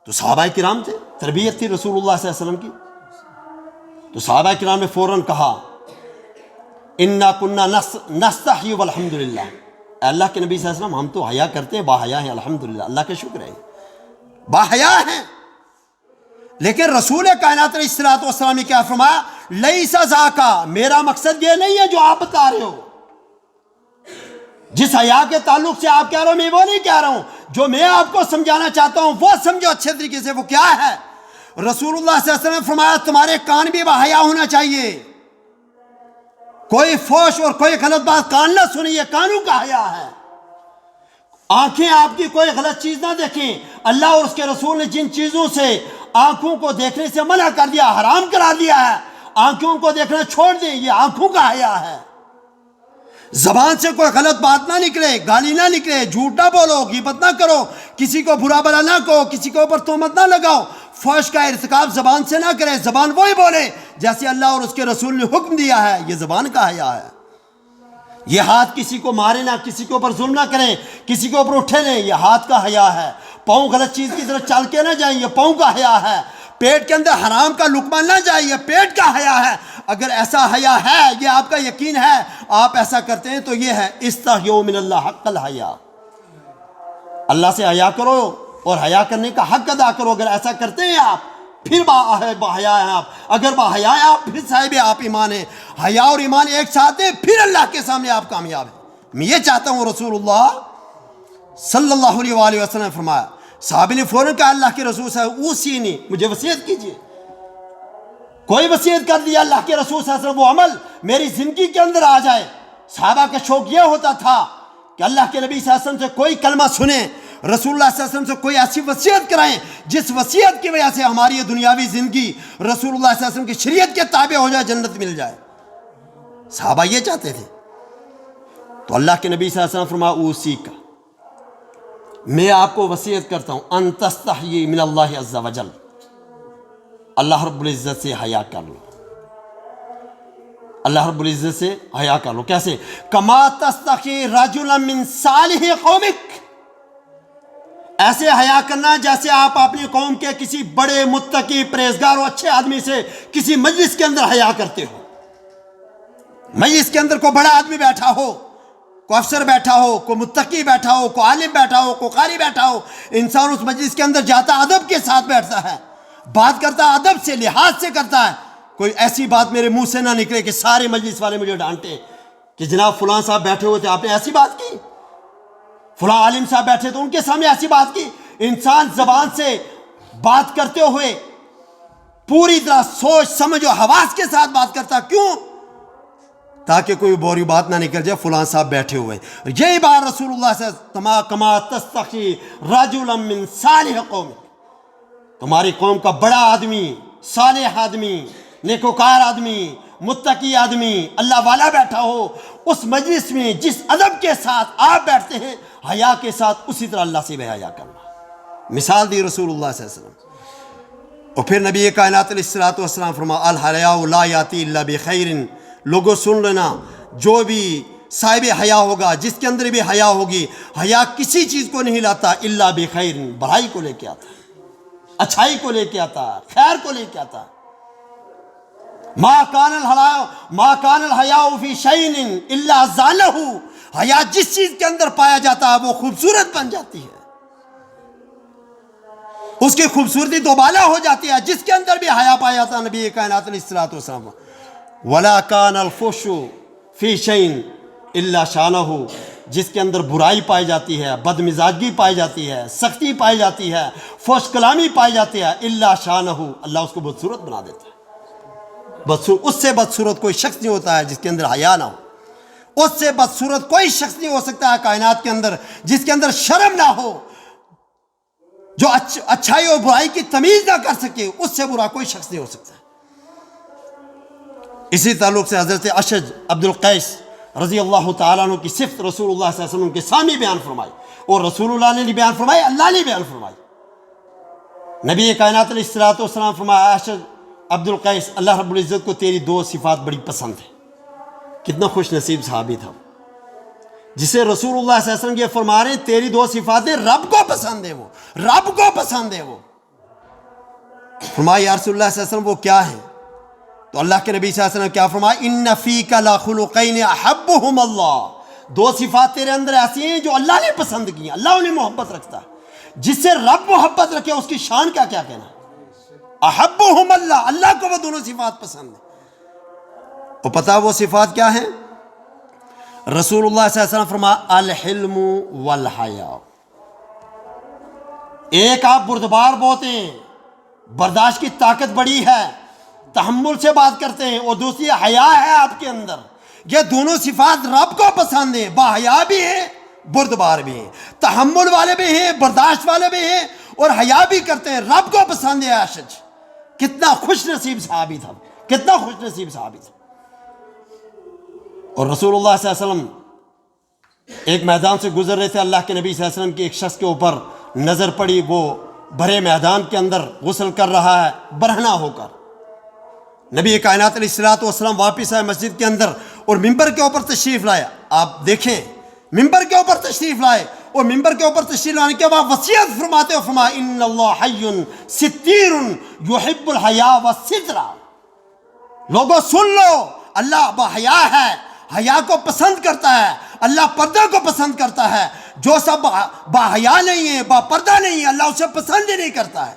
تو صحابہ کرام تھے، تربیت تھی رسول اللہ صلی اللہ علیہ وسلم کی، تو صحابہ کرام نے فوراً کہا، انا کنا نستحی والحمدللہ، اے اللہ کے نبی صلی اللہ علیہ وسلم ہم تو حیا کرتے ہیں، با حیا ہیں، الحمدللہ، اللہ کا شکر ہے، با حیا ہیں۔ لیکن رسول کائنات علیہ السلام نے کیا فرمایا؟ لیس ذاکا، میرا مقصد یہ نہیں ہے جو آپ بتا رہے ہو، جس حیا کے تعلق سے آپ کہہ رہے ہو میں وہ نہیں کہہ رہا ہوں، جو میں آپ کو سمجھانا چاہتا ہوں وہ سمجھو اچھے طریقے سے۔ وہ کیا ہے؟ رسول اللہ صلی اللہ علیہ وسلم نے فرمایا تمہارے کان بھی باحیا ہونا چاہیے، کوئی فوش اور کوئی غلط بات کان نہ سنیں، یہ کانوں کا حیا ہے۔ آنکھیں آپ کی کوئی غلط چیز نہ دیکھیں، اللہ اور اس کے رسول نے جن چیزوں سے آنکھوں کو دیکھنے سے منع کر دیا، حرام کرا دیا ہے، آنکھوں کو دیکھنا چھوڑ دیں، یہ آنکھوں کا حیا ہے۔ زبان سے کوئی غلط بات نہ نکلے، گالی نہ نکلے، جھوٹ نہ بولو، غیبت نہ کرو، کسی کو برا بھلا نہ کہو، کسی کے اوپر تہمت نہ لگاؤ، فحش کا ارتکاب زبان سے نہ کرے، زبان وہی بولے جیسے اللہ اور اس کے رسول نے حکم دیا ہے، یہ زبان کا حیا ہے۔ یہ ہاتھ کسی کو مارے نہ، کسی کے اوپر ظلم نہ کریں، کسی کے اوپر اٹھے نہیں، یہ ہاتھ کا حیا ہے۔ پاؤں غلط چیز کی طرف چل کے نہ جائیں، یہ پاؤں کا حیا ہے۔ پیٹ کے اندر حرام کا لقمہ نہ جائے، یہ پیٹ کا حیا ہے۔ اگر ایسا حیا ہے، یہ آپ کا یقین ہے، آپ ایسا کرتے ہیں تو یہ ہے استحیوا من اللہ حق الحیا، اللہ سے حیا کرو اور حیا کرنے کا حق ادا کرو۔ اگر ایسا کرتے ہیں آپ پھر باحیا ہیں آپ، اگر باحیا ہیں آپ پھر صاحب آپ ایمان ہیں۔ حیا اور ایمان ایک ساتھ ہیں، پھر اللہ کے سامنے آپ کامیاب ہیں۔ میں یہ چاہتا ہوں، رسول اللہ صلی اللہ علیہ وآلہ وسلم نے فرمایا، صحابی نے فوراً کہا اللہ کے رسول صلی اللہ علیہ وسلم اوصینی، مجھے وصیت کیجئے۔ کوئی وصیت کر دیا اللہ کے رسول صلی اللہ علیہ وسلم، وہ عمل میری زندگی کے اندر آ جائے۔ صحابہ کا شوق یہ ہوتا تھا کہ اللہ کے نبی صلی اللہ علیہ وسلم سے کوئی کلمہ سنیں، رسول اللہ صلی اللہ علیہ وسلم سے کوئی ایسی وصیت کرائیں جس وصیت کی وجہ سے ہماری یہ دنیاوی زندگی رسول اللہ صلی اللہ علیہ وسلم کی شریعت کے تابع ہو جائے، جنت مل جائے۔ صحابہ یہ چاہتے تھے۔ تو اللہ کے نبی صلی اللہ علیہ وسلم فرمایا اوصیک، میں آپ کو وصیت کرتا ہوں ان تستحیی من اللہ عز وجل، اللہ رب العزت سے حیا کر لو، اللہ رب العزت سے حیا کر لو۔ کیسے؟ کما تستحی رجلا من صالح قومک، ایسے حیا کرنا جیسے آپ اپنی قوم کے کسی بڑے متقی پرہیزگار اور اچھے آدمی سے کسی مجلس کے اندر حیا کرتے ہو۔ مجلس کے اندر کوئی بڑا آدمی بیٹھا ہو، کوئی افسر بیٹھا ہو، کوئی متقی بیٹھا ہو، کوئی عالم بیٹھا ہو، کوئی قاری بیٹھا ہو، انسان اس مجلس کے اندر جاتا ادب کے ساتھ بیٹھتا ہے، بات کرتا ادب سے، لحاظ سے کرتا ہے۔ کوئی ایسی بات میرے منہ سے نہ نکلے کہ سارے مجلس والے مجھے ڈانٹیں کہ جناب فلاں صاحب بیٹھے ہوئے تھے، آپ نے ایسی بات کی، فلاں عالم صاحب بیٹھے تو ان کے سامنے ایسی بات کی۔ انسان زبان سے بات کرتے ہوئے پوری طرح سوچ سمجھ و حواس کے ساتھ بات کرتا، کیوں؟ تاکہ کوئی بوری بات نہ نکل جائے فلاں صاحب بیٹھے ہوئے۔ یہی بات رسول اللہ صلی اللہ علیہ وسلم کما تستحی رجلا من صالح قوم، تمہاری قوم کا بڑا آدمی، صالح آدمی، نیکوکار آدمی، متقی آدمی، اللہ والا بیٹھا ہو، اس مجلس میں جس ادب کے ساتھ آپ بیٹھتے ہیں حیا کے ساتھ اسی طرح اللہ سے بھی حیا کرنا۔ مثال دی رسول اللہ صلی اللہ علیہ وسلم۔ اور پھر نبی کائنات علیہ الصلوۃ والسلام فرمایا الحیاء لا یاتی الا بخیر، لوگوں سن لینا، جو بھی صاحب حیا ہوگا، جس کے اندر بھی حیا ہوگی، حیا کسی چیز کو نہیں لاتا الا بخیر، بھلائی کو لے کے آتا ہے، اچھائی کو لے کے آتا ہے، خیر کو لے کے آتا ہے۔ ما کان الحیاء فی شیء الا زانہ، حیا جس چیز کے اندر پایا جاتا ہے وہ خوبصورت بن جاتی ہے، اس کی خوبصورتی دوبالا ہو جاتی ہے۔ جس کے اندر بھی حیا پایا جاتا ہے، نبی کائنات علیہ الصلوۃ والسلام ولا کان الفحش فی شیء الا شانہ، جس کے اندر برائی پائی جاتی ہے، بدمزاجی پائی جاتی ہے، سختی پائی جاتی ہے، فحش کلامی پائی جاتی ہے، الا شانہ، اللہ اس کو بدصورت بنا دیتا ہے۔ اس سے بدصورت کوئی شخص نہیں ہوتا ہے جس کے اندر حیا نہ ہو، اس سے بدصورت کوئی شخص نہیں ہو سکتا ہے کائنات کے اندر جس کے اندر شرم نہ ہو، جو اچھائی اور برائی کی تمیز نہ کر سکے، اس سے برا کوئی شخص نہیں ہو سکتا۔ اسی تعلق سے حضرت اشج عبد القیس رضی اللہ تعالیٰ عنہ کی صفت رسول اللہ صلی اللہ علیہ وسلم کے سامنے بیان فرمائی، اور رسول اللہ نے بیان فرمائی، اللہ نے بیان فرمائی۔ نبی کائنات علیہ الصلوۃ والسلام فرمایا اشج عبد القیس، اللہ رب العزت کو تیری دو صفات بڑی پسند ہیں۔ کتنا خوش نصیب صحابی تھا جسے رسول اللہ صلی اللہ علیہ وسلم یہ فرما رہے ہیں تیری دو صفاتیں رب کو پسند ہے، وہ رب کو پسند ہے۔ وہ فرمایا یا رسول اللہ صلی اللہ علیہ وسلم وہ کیا ہے؟ تو اللہ کے نبی صلی اللہ علیہ وسلم کیا فرمایا؟ ان فیک لخلقین احبہم اللہ، دو صفات تیرے اندر ایسی ہیں جو اللہ نے پسند کی ہیں، اللہ انہیں محبت رکھتا ہے۔ جس سے رب محبت رکھے اس کی شان کا کیا کہنا؟ احبہم اللہ، اللہ کو وہ دونوں صفات پسند ہیں۔ اور پتہ وہ صفات کیا ہیں؟ رسول اللہ صلی اللہ علیہ وسلم فرمایا الحلم والحیاء، ایک آپ بردبار بہت ہیں، برداشت کی طاقت بڑی ہے، تحمل سے بات کرتے ہیں، اور دوسری حیا ہے آپ کے اندر۔ یہ دونوں صفات رب کو پسند ہیں، باحیا بھی ہیں، بردبار بھی ہیں، تحمل والے بھی ہیں، برداشت والے بھی ہیں، اور حیا بھی کرتے ہیں، رب کو پسند ہے۔ اشج کتنا خوش نصیب صحابی تھا، کتنا خوش نصیب صحابی تھا۔ اور رسول اللہ صلی اللہ علیہ وسلم ایک میدان سے گزر رہے تھے، اللہ کے نبی صلی اللہ علیہ وسلم کی ایک شخص کے اوپر نظر پڑی، وہ بھرے میدان کے اندر غسل کر رہا ہے برہنہ ہو کر۔ نبی کائنات علیہ الصلوۃ والسلام واپس آئے مسجد کے اندر اور ممبر کے اوپر تشریف لائے۔ آپ دیکھیں ممبر کے اوپر تشریف لائے، اور ممبر کے اوپر تشریف لانے کے بعد وصیت فرماتے ہو، فرمایا ان اللہ حی ستیر یحب الحیاء والستر، لوگوں سن لو اللہ باحیا ہے، حیا کو پسند کرتا ہے، اللہ پردہ کو پسند کرتا ہے۔ جو سب باحیا نہیں ہے، با پردہ نہیں ہے، اللہ اسے پسند ہی نہیں کرتا ہے۔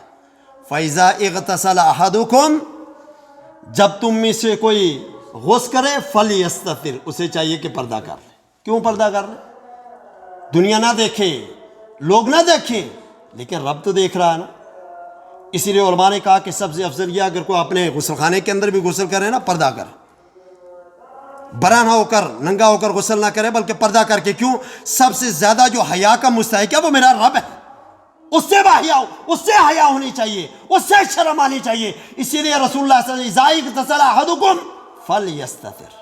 فَإِذَا اغْتَسَلَ أَحَدُكُمْ، جب تم میں سے کوئی غسل کرے فَلْيَسْتَتِرْ، اسے چاہیے کہ پردہ کر لے۔ کیوں پردہ کر لے؟ دنیا نہ دیکھے، لوگ نہ دیکھیں، لیکن رب تو دیکھ رہا ہے نا۔ اسی لیے علماء نے کہا کہ سب سے افضل یہ اگر کوئی اپنے غسل خانے کے اندر بھی غسل کرے نا، پردہ کرے، برہنہ ہو کر ننگا ہو کر غسل نہ کرے بلکہ پردہ کر کے۔ کیوں؟ سب سے زیادہ جو حیا کا مستحق ہے وہ میرا رب ہے، اس سے باحیا ہو، اس سے حیا ہونی چاہیے، اس سے شرم آنی چاہیے۔ اسی لیے رسول اللہ صلی اللہ علیہ وسلم اذا اغتسل احدکم فلیستتر،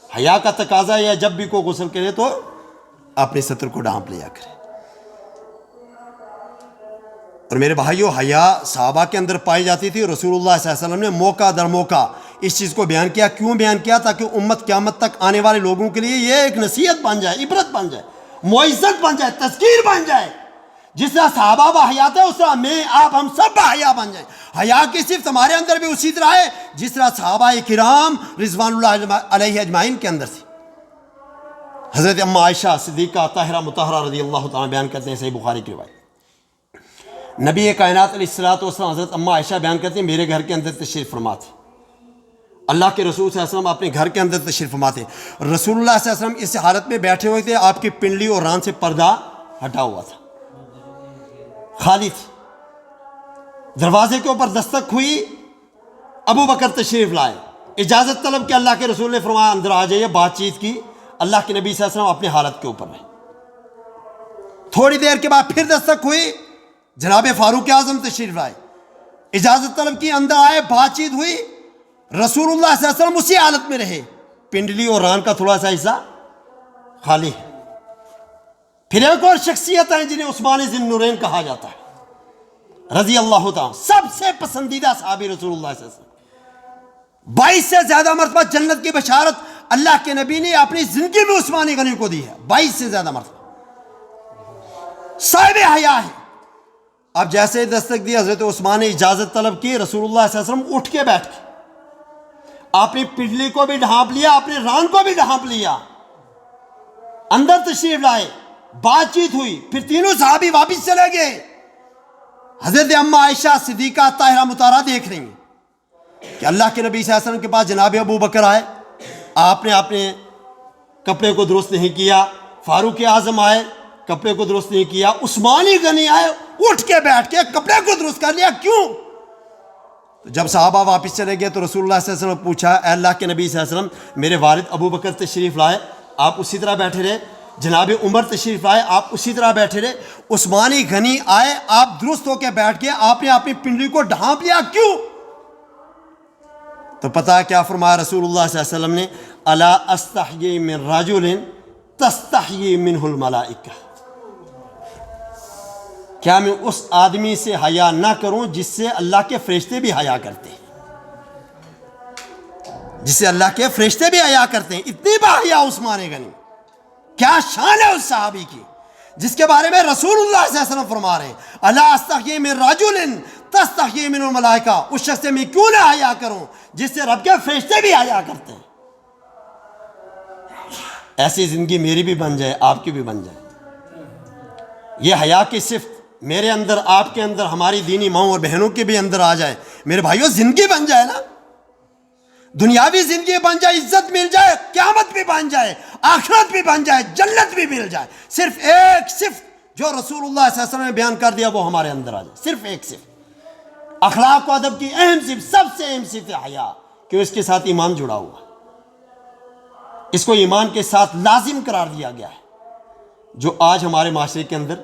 حیا کا تقاضا یہ ہے جب بھی کوئی غسل کرے تو اپنے ستر کو ڈھانپ لیا کرے۔ اور میرے بھائیو، حیا صحابہ کے اندر پائی جاتی تھی، رسول اللہ صلی اللہ علیہ وسلم نے موقع در موقع اس چیز کو بیان کیا۔ کیوں بیان کیا؟ تاکہ امت قیامت تک آنے والے لوگوں کے لیے یہ ایک نصیحت بن جائے، عبرت بن جائے، معزت بن جائے، تذکیر بن جائے۔ جس طرح صحابہ باحیا تھے اس طرح میں آپ ہم سب باحیا بن جائیں۔ حیا کی صرف ہمارے اندر بھی اسی طرح ہے جس طرح صحابہ کرام رضوان اللہ علیہ اجمعین کے اندر تھی۔ حضرت ام عائشہ صدیقہ طاہرہ مطہرہ رضی اللہ تعالیٰ بیان کرتے ہیں، صحیح بخاری کی روایت، نبی کائنات علیہ الصلوۃ والسلام حضرت ام عائشہ بیان کرتے ہیں میرے گھر کے اندر تشریف فرما تھے، اللہ کے رسول صلی اللہ علیہ وسلم اپنے گھر کے اندر تشریف فرما تھے۔ رسول اللہ صلی اللہ علیہ وسلم اس حالت میں بیٹھے ہوئے تھے، آپ کی پنڈلی اور ران سے پردہ ہٹا ہوا تھا، خالی تھی۔ دروازے کے اوپر دستک ہوئی، ابو بکر تشریف لائے، اجازت طلب کہ اللہ کے رسول نے فرمایا اندر آ جائیے، بات چیت کی۔ اللہ کے نبی صلی اللہ علیہ وسلم اپنی حالت کے اوپر رہے۔ تھوڑی دیر کے بعد پھر دستک ہوئی، جناب فاروق اعظم تشریف لائے، اجازت طلب کی، اندر آئے، بات چیت ہوئی، رسول اللہ صلی اللہ علیہ وسلم اسی حالت میں رہے، پنڈلی اور ران کا تھوڑا سا حصہ خالی ہے۔ پھر ایک اور شخصیت ہے جنہیں عثمان ذی النورین کہا جاتا ہے رضی اللہ تعالیٰ، سب سے پسندیدہ صحابی رسول اللہ صلی اللہ علیہ وسلم۔ 22 سے زیادہ مرتبہ جنت کی بشارت اللہ کے نبی نے اپنی زندگی میں عثمان غنی کو دی ہے، 22 سے زیادہ مرتبہ، صاحب حیا ہے۔ اب جیسے ہی دستک دی حضرت عثمان نے اجازت طلب کی، رسول اللہ صلی اللہ علیہ وسلم اٹھ کے بیٹھ کے اپنی پنڈلی کو بھی ڈھانپ لیا، اپنے ران کو بھی ڈھانپ لیا، اندر تشریف لائے، بات چیت ہوئی، پھر تینوں صحابی واپس چلے گئے۔ حضرت اما عائشہ صدیقہ طاہرہ مطہرہ دیکھ رہی ہیں کہ اللہ کے نبی صلی اللہ علیہ وسلم کے پاس جناب ابو بکر آئے، آپ نے اپنے کپڑے کو درست نہیں کیا، فاروق اعظم آئے، کپڑے کو درست نہیں کیا، عثمان غنی آئے، اٹھ کے بیٹھ کے کپڑے کو درست کر لیا، کیوں؟ تو جب صحابہ واپس چلے گئے تو رسول اللہ صلی اللہ علیہ وسلم نے پوچھا، اے اللہ کے نبی صلی اللہ علیہ وسلم، میرے والد ابو بکر تشریف لائے، آپ اسی طرح بیٹھے رہے، جناب عمر تشریف لائے، آپ اسی طرح بیٹھے رہے، عثمان غنی آئے، آپ درست ہو کے بیٹھ گئے، آپ نے اپنی پنڈلی کو ڈھانپ لیا، کیوں؟ تو پتہ کیا فرمایا رسول اللہ صلی اللہ علیہ وسلم نے، الا استحیی من رجل تستحیی منہ الملائکہ، کیا میں اس آدمی سے حیا نہ کروں جس سے اللہ کے فرشتے بھی حیا کرتے ہیں، جس سے اللہ کے فرشتے بھی حیا کرتے ہیں؟ اتنی باحیا عثمان غنی، کیا شان ہے اس صحابی کی جس کے بارے میں رسول اللہ صلی اللہ علیہ وسلم فرما رہے ہیں، الا استحیی من رجل تستحیی منہ الملائکہ، اس شخص سے میں کیوں نہ حیا کروں جس سے رب کے فرشتے بھی حیا کرتے ہیں۔ ایسی زندگی میری بھی بن جائے، آپ کی بھی بن جائے، یہ حیا کی صفت میرے اندر، آپ کے اندر، ہماری دینی ماؤں اور بہنوں کے بھی اندر آ جائے، میرے بھائیوں زندگی بن جائے نا، دنیاوی زندگی بن جائے، عزت مل جائے، قیامت بھی بن جائے، آخرت بھی بن جائے، جنت بھی مل جائے، صرف ایک صفت جو رسول اللہ صلی اللہ علیہ وسلم نے بیان کر دیا وہ ہمارے اندر آ جائے، صرف ایک صفت۔ اخلاق و ادب کی اہم صفت، سب سے اہم صفت ہے حیا، کہ اس کے ساتھ ایمان جڑا ہوا، اس کو ایمان کے ساتھ لازم قرار دیا گیا ہے، جو آج ہمارے معاشرے کے اندر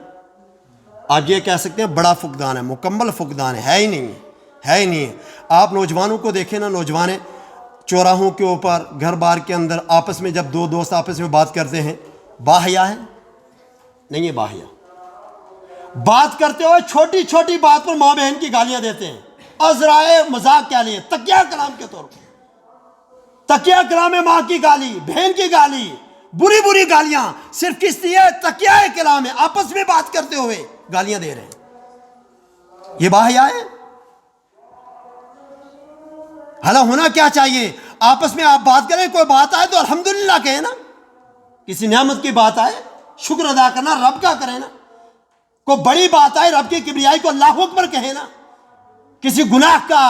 آپ یہ کہہ سکتے ہیں بڑا فقدان ہے، مکمل فقدان ہے ہی نہیں، ہے ہی نہیں۔ آپ نوجوانوں کو دیکھیں نا، نوجوان چوراہوں کے اوپر، گھر بار کے اندر آپس میں جب دو دوست آپس میں بات کرتے ہیں، باحیا ہے؟ نہیں ہے باحیا۔ بات کرتے ہوئے چھوٹی چھوٹی بات پر ماں بہن کی گالیاں دیتے ہیں، ازرائے مذاق کیا لیے، تکیہ کلام کے طور پر، تکیہ کلام میں ماں کی گالی، بہن کی گالی، بری بری گالیاں، صرف کس لیے؟ تکیہ کلام ہے، آپس میں بات کرتے ہوئے گالیاں دے رہے ہیں، یہ باحیا ہے؟ حالا ہونا کیا چاہیے؟ آپس میں آپ بات کریں، کوئی بات آئے تو الحمدللہ کہیں نا، کسی نعمت کی بات آئے شکر ادا کرنا، رب کا کریں نا، کوئی بڑی بات آئے رب کی کبریائی کو اللہ اکبر کہیں نا، کسی گناہ کا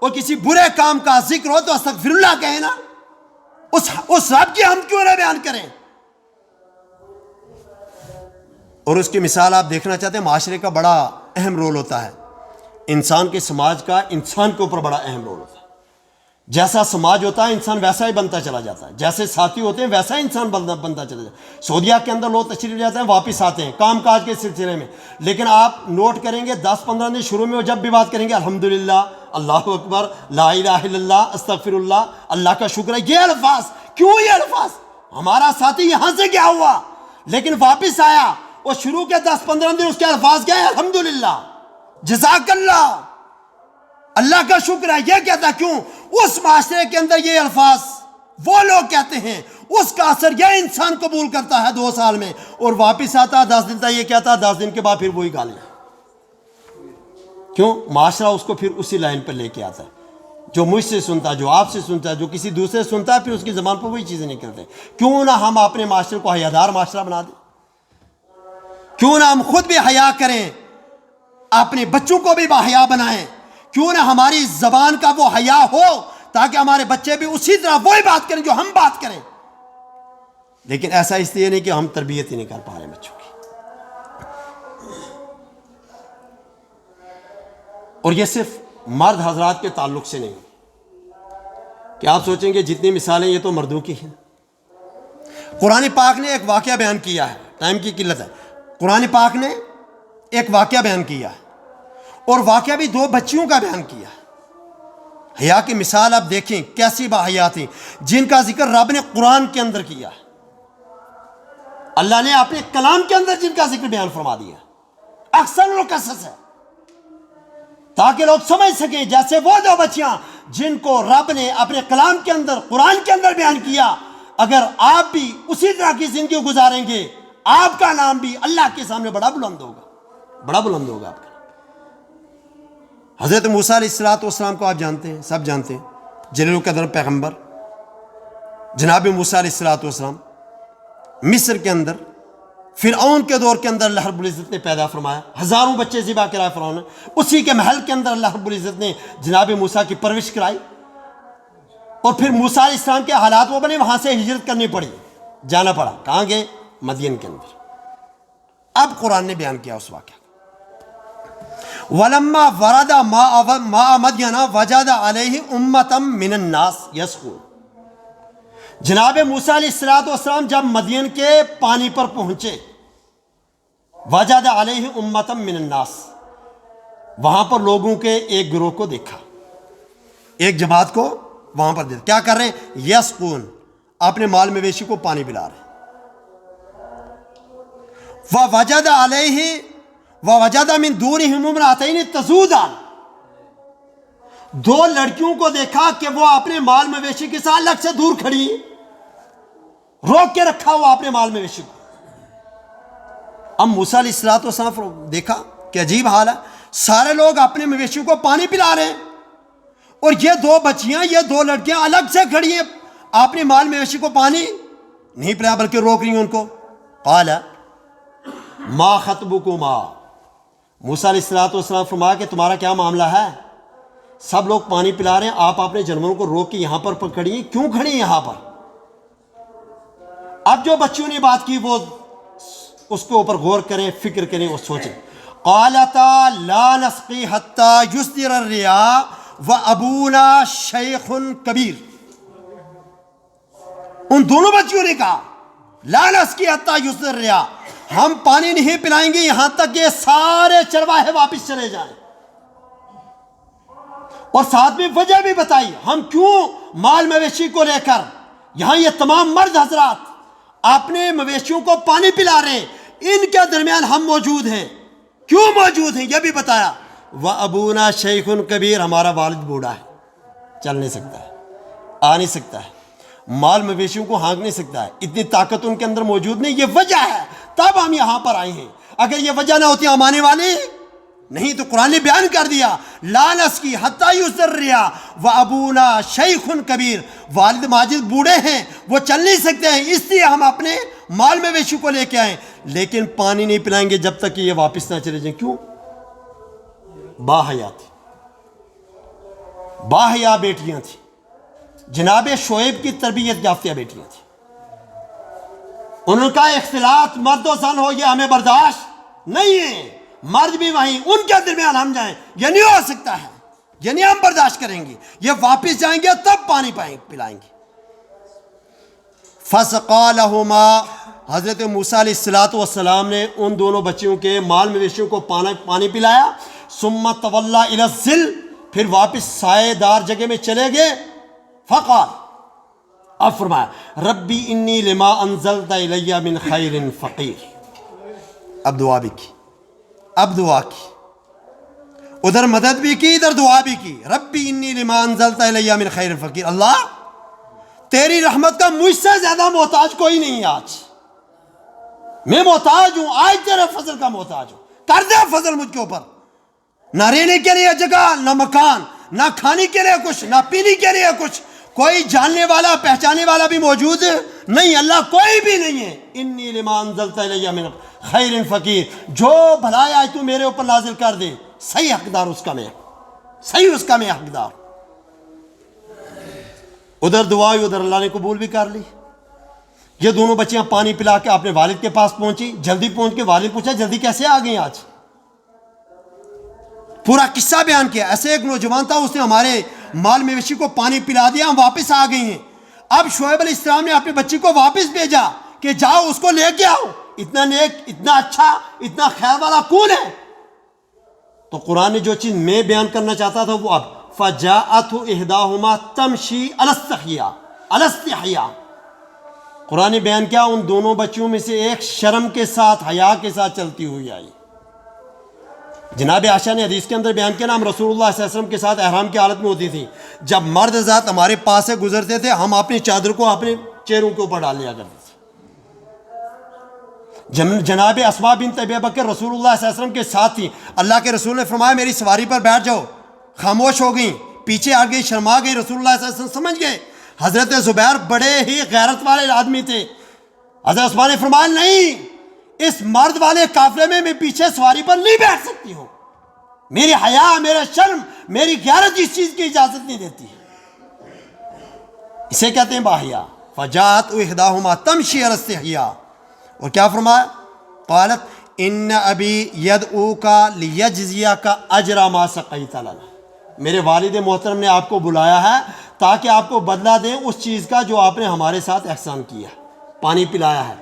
اور کسی برے کام کا ذکر ہو تو استغفر اللہ کہیں نا، اس رب کی ہم کیوں نہ بیان کریں؟ اور اس کی مثال آپ دیکھنا چاہتے ہیں، معاشرے کا بڑا اہم رول ہوتا ہے، انسان کے سماج کا انسان کے اوپر بڑا اہم رول ہوتا ہے، جیسا سماج ہوتا ہے انسان ویسا ہی بنتا چلا جاتا ہے، جیسے ساتھی ہوتے ہیں ویسا ہی انسان بنتا چلا جاتا ہے۔ سعودیہ کے اندر لوگ تشریف لے جاتے ہیں، واپس آتے ہیں کام کاج کے سلسلے میں، لیکن آپ نوٹ کریں گے 10-15 دن شروع میں جب بھی بات کریں گے الحمدللہ، اللہ اکبر، لا الہ الا اللہ، استغفر اللہ، اللہ کا شکر ہے، یہ الفاظ، کیوں یہ الفاظ؟ ہمارا ساتھی یہاں سے کیا ہوا، لیکن واپس آیا اور شروع کے 10-15 دن اس کے الفاظ کیا ہے؟ الحمدللہ، جزاک اللہ، اللہ کا شکر ہے، یہ کہتا ہے، کیوں؟ اس معاشرے کے اندر یہ الفاظ وہ لوگ کہتے ہیں، اس کا اثر یہ انسان قبول کرتا ہے 2 سال میں، اور واپس آتا 10 دن تک یہ کہتا ہے، 10 دن کے بعد پھر وہی گالیاں، کیوں؟ معاشرہ اس کو پھر اسی لائن پر لے کے آتا ہے، جو مجھ سے سنتا ہے، جو آپ سے سنتا ہے، جو کسی دوسرے سے سنتا ہے، پھر اس کی زبان پر وہی چیزیں نکلتے ہیں۔ کیوں نہ ہم اپنے معاشرے کو حیادار معاشرہ بنا دیں؟ کیوں نہ ہم خود بھی حیا کریں، اپنے بچوں کو بھی باحیا بنائیں؟ کیوں نہ ہماری زبان کا وہ حیا ہو تاکہ ہمارے بچے بھی اسی طرح وہی بات کریں جو ہم بات کریں؟ لیکن ایسا اس لیے نہیں کہ ہم تربیت ہی نہیں کر پا رہے بچوں کی۔ اور یہ صرف مرد حضرات کے تعلق سے نہیں کہ آپ سوچیں گے جتنی مثالیں یہ تو مردوں کی ہیں۔ قرآن پاک نے ایک واقعہ بیان کیا ہے، ٹائم کی قلت ہے، قرآن پاک نے ایک واقعہ بیان کیا ہے، اور واقعہ بھی 2 بچیوں کا بیان کیا. حیا کی مثال آپ دیکھیں کیسی باحیا تھیں جن کا ذکر رب نے قرآن کے اندر کیا. اللہ نے اپنے کلام کے اندر جن کا ذکر بیان فرما دیا. اکثر القصص ہے تاکہ لوگ سمجھ سکیں جیسے وہ 2 بچیاں جن کو رب نے اپنے کلام کے اندر قرآن کے اندر بیان کیا. اگر آپ بھی اسی طرح کی زندگی گزاریں گے آپ کا نام بھی اللہ کے سامنے بڑا بلند ہوگا, بڑا بلند ہوگا آپ کا. حضرت موسیٰ علیہ السلام کو آپ جانتے ہیں, سب جانتے ہیں, جلیل القدر پیغمبر. جناب موسیٰ علیہ السلام مصر کے اندر فرعون کے دور کے اندر اللہ رب العزت نے پیدا فرمایا, ہزاروں بچے ذبح کرائے فرعون نے. اسی کے محل کے اندر اللہ رب العزت نے جناب موسیٰ کی پرورش کرائی, اور پھر موسیٰ علیہ السلام کے حالات وہ بنے, وہاں سے ہجرت کرنی پڑی, جانا پڑا. کہاں گئے؟ مدین کے اندر. اب قرآن نے بیان کیا اس واقعہ. وَلَمَّا وَرَدَ مَاءَ مَدْيَنَ وَجَدَ عَلَيْهِ أُمَّةً مِّنَ النَّاسِ يَسْقُونَ. جناب موسیٰ علیہ السلام جب مدین کے پانی پر پہنچے, وَجَدَ عَلَيْهِ أُمَّةً مِّنَ النَّاسِ, وہاں پر لوگوں کے ایک گروہ کو دیکھا, ایک جماعت کو وہاں پر دیکھا. کیا کر رہے ہیں؟ یسقون, اپنے مال مویشی کو پانی پلا رہے ہیں. وَوَجَدَ عَلَيْهِ وَوَجَدَ مِن دُونِهِمْ امْرَأَتَيْنِ تَذُودَانِ, 2 لڑکیوں کو دیکھا کہ وہ اپنے مال مویشی کے ساتھ الگ سے دور کھڑی, روک کے رکھا ہوا اپنے مال مویشی کو. اب موسیٰ علیہ السلام دیکھا کہ عجیب حال ہے, سارے لوگ اپنے مویشیوں کو پانی پلا رہے ہیں اور یہ 2 بچیاں, یہ 2 لڑکیاں الگ سے کھڑی ہیں, اپنے مال مویشی کو پانی نہیں پلایا بلکہ روک رہی ہیں ان کو. قال ما خطبکما, موسیٰ علیہ السلام فرمایا کہ تمہارا کیا معاملہ ہے؟ سب لوگ پانی پلا رہے ہیں, آپ اپنے جانوروں کو روک کے یہاں پر کھڑی ہیں, کیوں کھڑی ہیں یہاں پر؟ اب جو بچیوں نے بات کی وہ اس کے اوپر غور کریں, فکر کریں اور سوچیں. قالتا لا نسقی حتی یصدر الرعاء وابونا شیخ کبیر. ان دونوں بچیوں نے کہا لا نسقی حتی یصدر الرعاء, ہم پانی نہیں پلائیں گے یہاں تک کہ سارے چرواہے واپس چلے جائیں. اور ساتھ میں وجہ بھی بتائی ہم کیوں مال مویشی کو لے کر یہاں یہ تمام مرد حضرات اپنے مویشیوں کو پانی پلا رہے ہیں, ان کے درمیان ہم موجود ہیں. کیوں موجود ہیں یہ بھی بتایا. وَأَبُونَا شَيْخٌ کبیر, ہمارا والد بوڑھا ہے, چل نہیں سکتا ہے, آ نہیں سکتا ہے, مال مویشیوں کو ہانک نہیں سکتا ہے, اتنی طاقت ان کے اندر موجود نہیں. یہ وجہ ہے تب ہم یہاں پر آئے ہیں. اگر یہ وجہ نہ ہوتی ہم آنے والے نہیں. تو قرآن نے بیان کر دیا لا نسقی حتی یصدر الرعاء وابونا شیخ کبیر, والد ماجد بوڑھے ہیں, وہ چل نہیں سکتے ہیں, اس لیے ہم اپنے مال مویشی کو لے کے آئے, لیکن پانی نہیں پلائیں گے جب تک کہ یہ واپس نہ چلے جائیں. کیوں؟ باحیا تھی, باحیا بیٹیاں تھیں, جناب شعیب کی تربیت یافتہ بیٹیاں تھیں. ان کا اختلاط مرد و زن ہو یہ ہمیں برداشت نہیں ہے. مرد بھی وہیں, ان کے درمیان ہم جائیں یہ نہیں ہو سکتا ہے, یہ نہیں ہم برداشت کریں گے. یہ واپس جائیں گے تب پانی پلائیں گے. فَسَقَىٰ لَهُمَا, حضرت موسیٰ علیہ السلام نے ان دونوں بچیوں کے مال مویشیوں کو پانی پلایا. ثُمَّ تَوَلَّىٰ إِلَى الظِّلِّ, پھر واپس سائے دار جگہ میں چلے گئے. فقال, اب فرمایا ربی انی لما انزلت الی من خیر فقیر. اب دعا بھی کی, اب دعا کی, ادھر مدد بھی کی ادھر دعا بھی کی. ربی انی لما انزلت الی من خیر فقیر, اللہ تیری رحمت کا مجھ سے زیادہ محتاج کوئی نہیں. آج میں محتاج ہوں, آج تیرے فضل کا محتاج ہوں, کر دے فضل مجھ کے اوپر. نہ رہنے کے لیے جگہ, نہ مکان, نہ کھانے کے لیے کچھ, نہ پینے کے لیے کچھ, کوئی جاننے والا پہچانے والا بھی موجود نہیں, اللہ کوئی بھی نہیں ہے. انی لما انزلت الی من خیر فقیر, جو بھلائی آج تو میرے اوپر نازل کر دے صحیح حقدار اس کا میں, صحیح اس کا میں حقدار. ادھر دعا ہوئی, ادھر اللہ نے قبول بھی کر لی. یہ دونوں بچیاں پانی پلا کے اپنے والد کے پاس پہنچی. جلدی پہنچ کے والد پوچھا جلدی کیسے آ گئی آج؟ پورا قصہ بیان کیا. ایسے ایک نوجوان تھا, اس نے ہمارے مال مویشی کو پانی پلا دیا, ہم واپس آ گئی ہیں. اب شعیب علیہ السلام نے اپنی بچی کو واپس بھیجا کہ جاؤ اس کو لے کے آؤ. اتنا نیک, اتنا اچھا, اتنا خیر والا کون ہے؟ تو قرآن نے جو چیز میں بیان کرنا چاہتا تھا وہ اب فَجَاءَتْهُ إِحْدَاهُمَا تَمْشِي عَلَى اسْتِحْيَاءٍ قرآن نے بیان کیا ان دونوں بچیوں میں سے ایک شرم کے ساتھ حیا کے ساتھ چلتی ہوئی آئی. جناب عائشہ نے حدیث کے اندر بیان کیا نا ہم رسول اللہ صلی اللہ علیہ وسلم کے ساتھ احرام کی حالت میں ہوتی تھی, جب مرد ذات ہمارے پاس سے گزرتے تھے ہم اپنی چادر کو اپنے چہروں کے اوپر ڈال لیا کرتے تھے. جناب اسماء بنت ابی بکر رسول اللہ صلی اللہ علیہ وسلم کے ساتھ تھی. اللہ کے رسول نے فرمایا میری سواری پر بیٹھ جاؤ, خاموش ہو گئیں, پیچھے آ گئی, شرما گئی. رسول اللہ صلی اللہ علیہ وسلم سمجھ گئے. حضرت زبیر بڑے ہی غیرت والے آدمی تھے. حضرت عثمان نے فرمایا نہیں, اس مرد والے قافلے میں پیچھے سواری پر نہیں بیٹھ سکتی ہوں, میری حیا, میرا شرم, میری غیرت اس چیز کی اجازت نہیں دیتی. اسے کہتے ہیں باحیا. فجاءت احداهما تمشي على استحياء. اور کیا فرمایا؟ قالت ان ابی یدعوک لیجزیک اجر ما سقیت لنا. میرے والد محترم نے آپ کو بلایا ہے تاکہ آپ کو بدلہ دیں اس چیز کا جو آپ نے ہمارے ساتھ احسان کیا ہے, پانی پلایا ہے,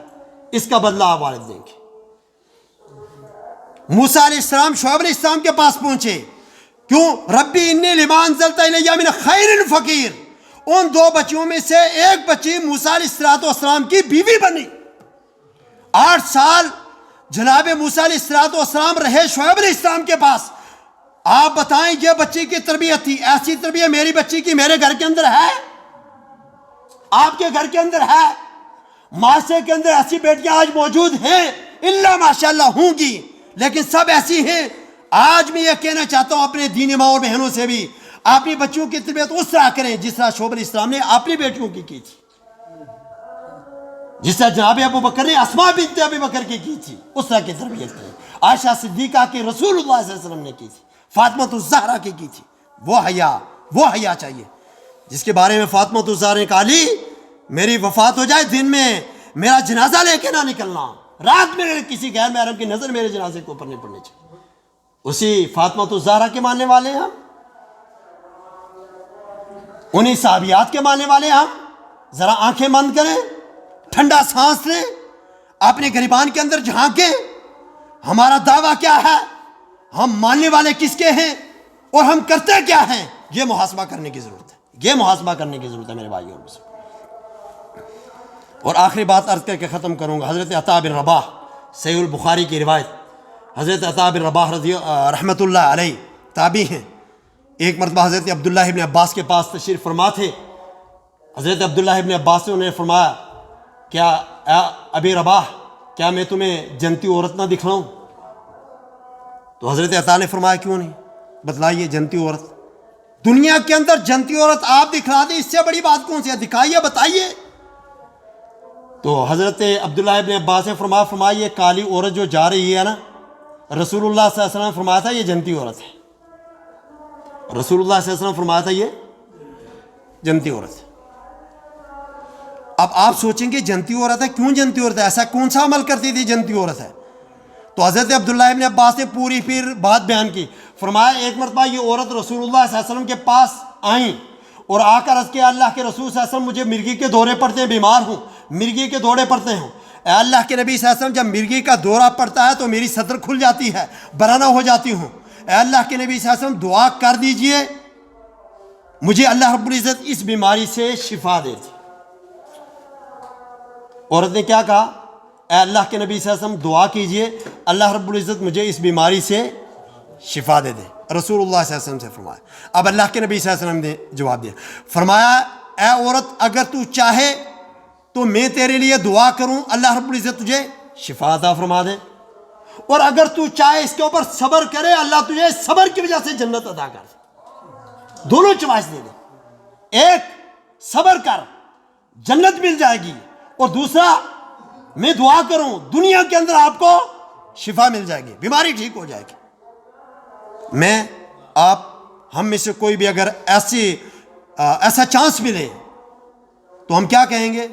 اس کا بدلہ آپ والد دیں گے. موسیٰ علیہ السلام شعیب علیہ السلام کے پاس پہنچے, کیوں؟ ربی انی لما انزلت الی من خیر فقیر. ان دو بچیوں میں سے ایک بچی موسیٰ علیہ السلام کی بیوی بنی. 8 سال جناب موسیٰ علیہ السلام رہے شعیب علیہ السلام کے پاس. آپ بتائیں یہ بچی کی تربیت تھی, ایسی تربیت میری بچی کی میرے گھر کے اندر ہے, آپ کے گھر کے اندر ہے, معاشرے کے اندر ایسی بیٹیاں آج موجود ہیں اللہ ماشاءاللہ ہوں گی, لیکن سب ایسی ہیں. آج میں یہ کہنا چاہتا ہوں اپنے دینی ماں اور بہنوں سے بھی, اپنی بچیوں کی تربیت اس طرح کریں جس طرح شعیب علیہ السلام نے اپنی بیٹیوں کی تھی, جس طرح جناب ابو بکر نے اسماء بنت ابی بکر کی تھی, اس طرح کی تربیت کریں. عائشہ صدیقہ کی رسول اللہ صلی اللہ علیہ وسلم نے کی تھی, فاطمہ الزہرا کی تھی. وہ حیا چاہیے جس کے بارے میں فاطمہ الزہرا نے کہا لی میری وفات ہو جائے دن میں میرا جنازہ لے کے نہ نکلنا, رات میں کسی غیر محرم کی نظر میرے جنازے کے اوپر نہیں پڑنی چاہیے. اسی فاطمہ الزہرا کے ماننے والے ہم, انہی صحابیات کے ماننے والے ہم. ذرا آنکھیں بند کریں, ٹھنڈا سانس لیں, اپنے گریبان کے اندر جھانکیں. ہمارا دعویٰ کیا ہے, ہم ماننے والے کس کے ہیں اور ہم کرتے کیا ہیں, یہ محاسبہ کرنے کی ضرورت ہے. یہ محاسبہ کرنے کی ضرورت ہے میرے بھائیوں. اور آخری بات عرض کر کے ختم کروں گا. حضرت عطا بن رباح, صحیح البخاری کی روایت, حضرت عطا بن رباح رحمۃ اللہ علیہ تابعی ہیں. ایک مرتبہ حضرت عبداللہ ابن عباس کے پاس تشریف فرما تھے. حضرت عبداللہ ابن عباس نے انہیں فرمایا کیا ابی رباح کیا میں تمہیں جنتی عورت نہ دکھلاؤں؟ تو حضرت عطا نے فرمایا کیوں نہیں, بتلائیے جنتی عورت. دنیا کے اندر جنتی عورت آپ دکھلا دیں, اس سے بڑی بات کون سی ہے, دکھائیے, بتائیے. تو حضرت عبداللہ ابن عباس نے فرمایا یہ کالی عورت جو جا رہی ہے نا, رسول اللہ صلی اللہ علیہ وسلم نے فرمایا تھا یہ جنتی عورت ہے. رسول اللہ صلی اللہ علیہ وسلم نے فرمایا تھا یہ جنتی عورت ہے. اب آپ سوچیں گے جنتی عورت ہے, کیوں جنتی عورت ہے, ایسا کون سا عمل کرتی تھی جنتی عورت ہے؟ تو حضرت عبداللہ ابن عباس نے پوری پھر بات بیان کی. فرمایا ایک مرتبہ یہ عورت رسول اللہ صلی اللہ علیہ وسلم کے پاس آئیں اور آ کر عرض کیا اللہ کے رسول صلی اللہ علیہ وسلم مجھے مرگی کے دورے پڑتے ہیں, بیمار ہوں, مرگی کے دورے پڑتے ہیں. اے اللہ کے نبی صلی اللہ علیہ وسلم جب مرگی کا دورہ پڑتا ہے تو میری صدر کھل جاتی ہے, برہنہ ہو جاتی ہوں. اے اللہ کے نبی صلی اللہ علیہ وسلم دعا کر دیجئے مجھے اللہ رب العزت اس بیماری سے شفا دے دی. عورت نے کیا کہا, اے اللہ کے نبی صلی اللہ علیہ وسلم دعا کیجئے اللہ رب العزت مجھے اس بیماری سے شفا دے دے. رسول اللہ صلی اللہ علیہ وسلم سے فرمایا. اب اللہ کے نبی صلی اللہ علیہ وسلم نے جواب دیا, فرمایا اے عورت اگر تو چاہے تو میں تیرے لیے دعا کروں اللہ رب العزت تجھے شفا عطا فرما دے, اور اگر تو چاہے اس کے اوپر صبر کرے اللہ تجھے صبر کی وجہ سے جنت عطا کر دے. دونوں چوائس دے دے, ایک صبر کر جنت مل جائے گی, اور دوسرا میں دعا کروں دنیا کے اندر آپ کو شفا مل جائے گی, بیماری ٹھیک ہو جائے گی. میں آپ ہم میں سے کوئی بھی اگر ایسا چانس ملے تو ہم کیا کہیں گے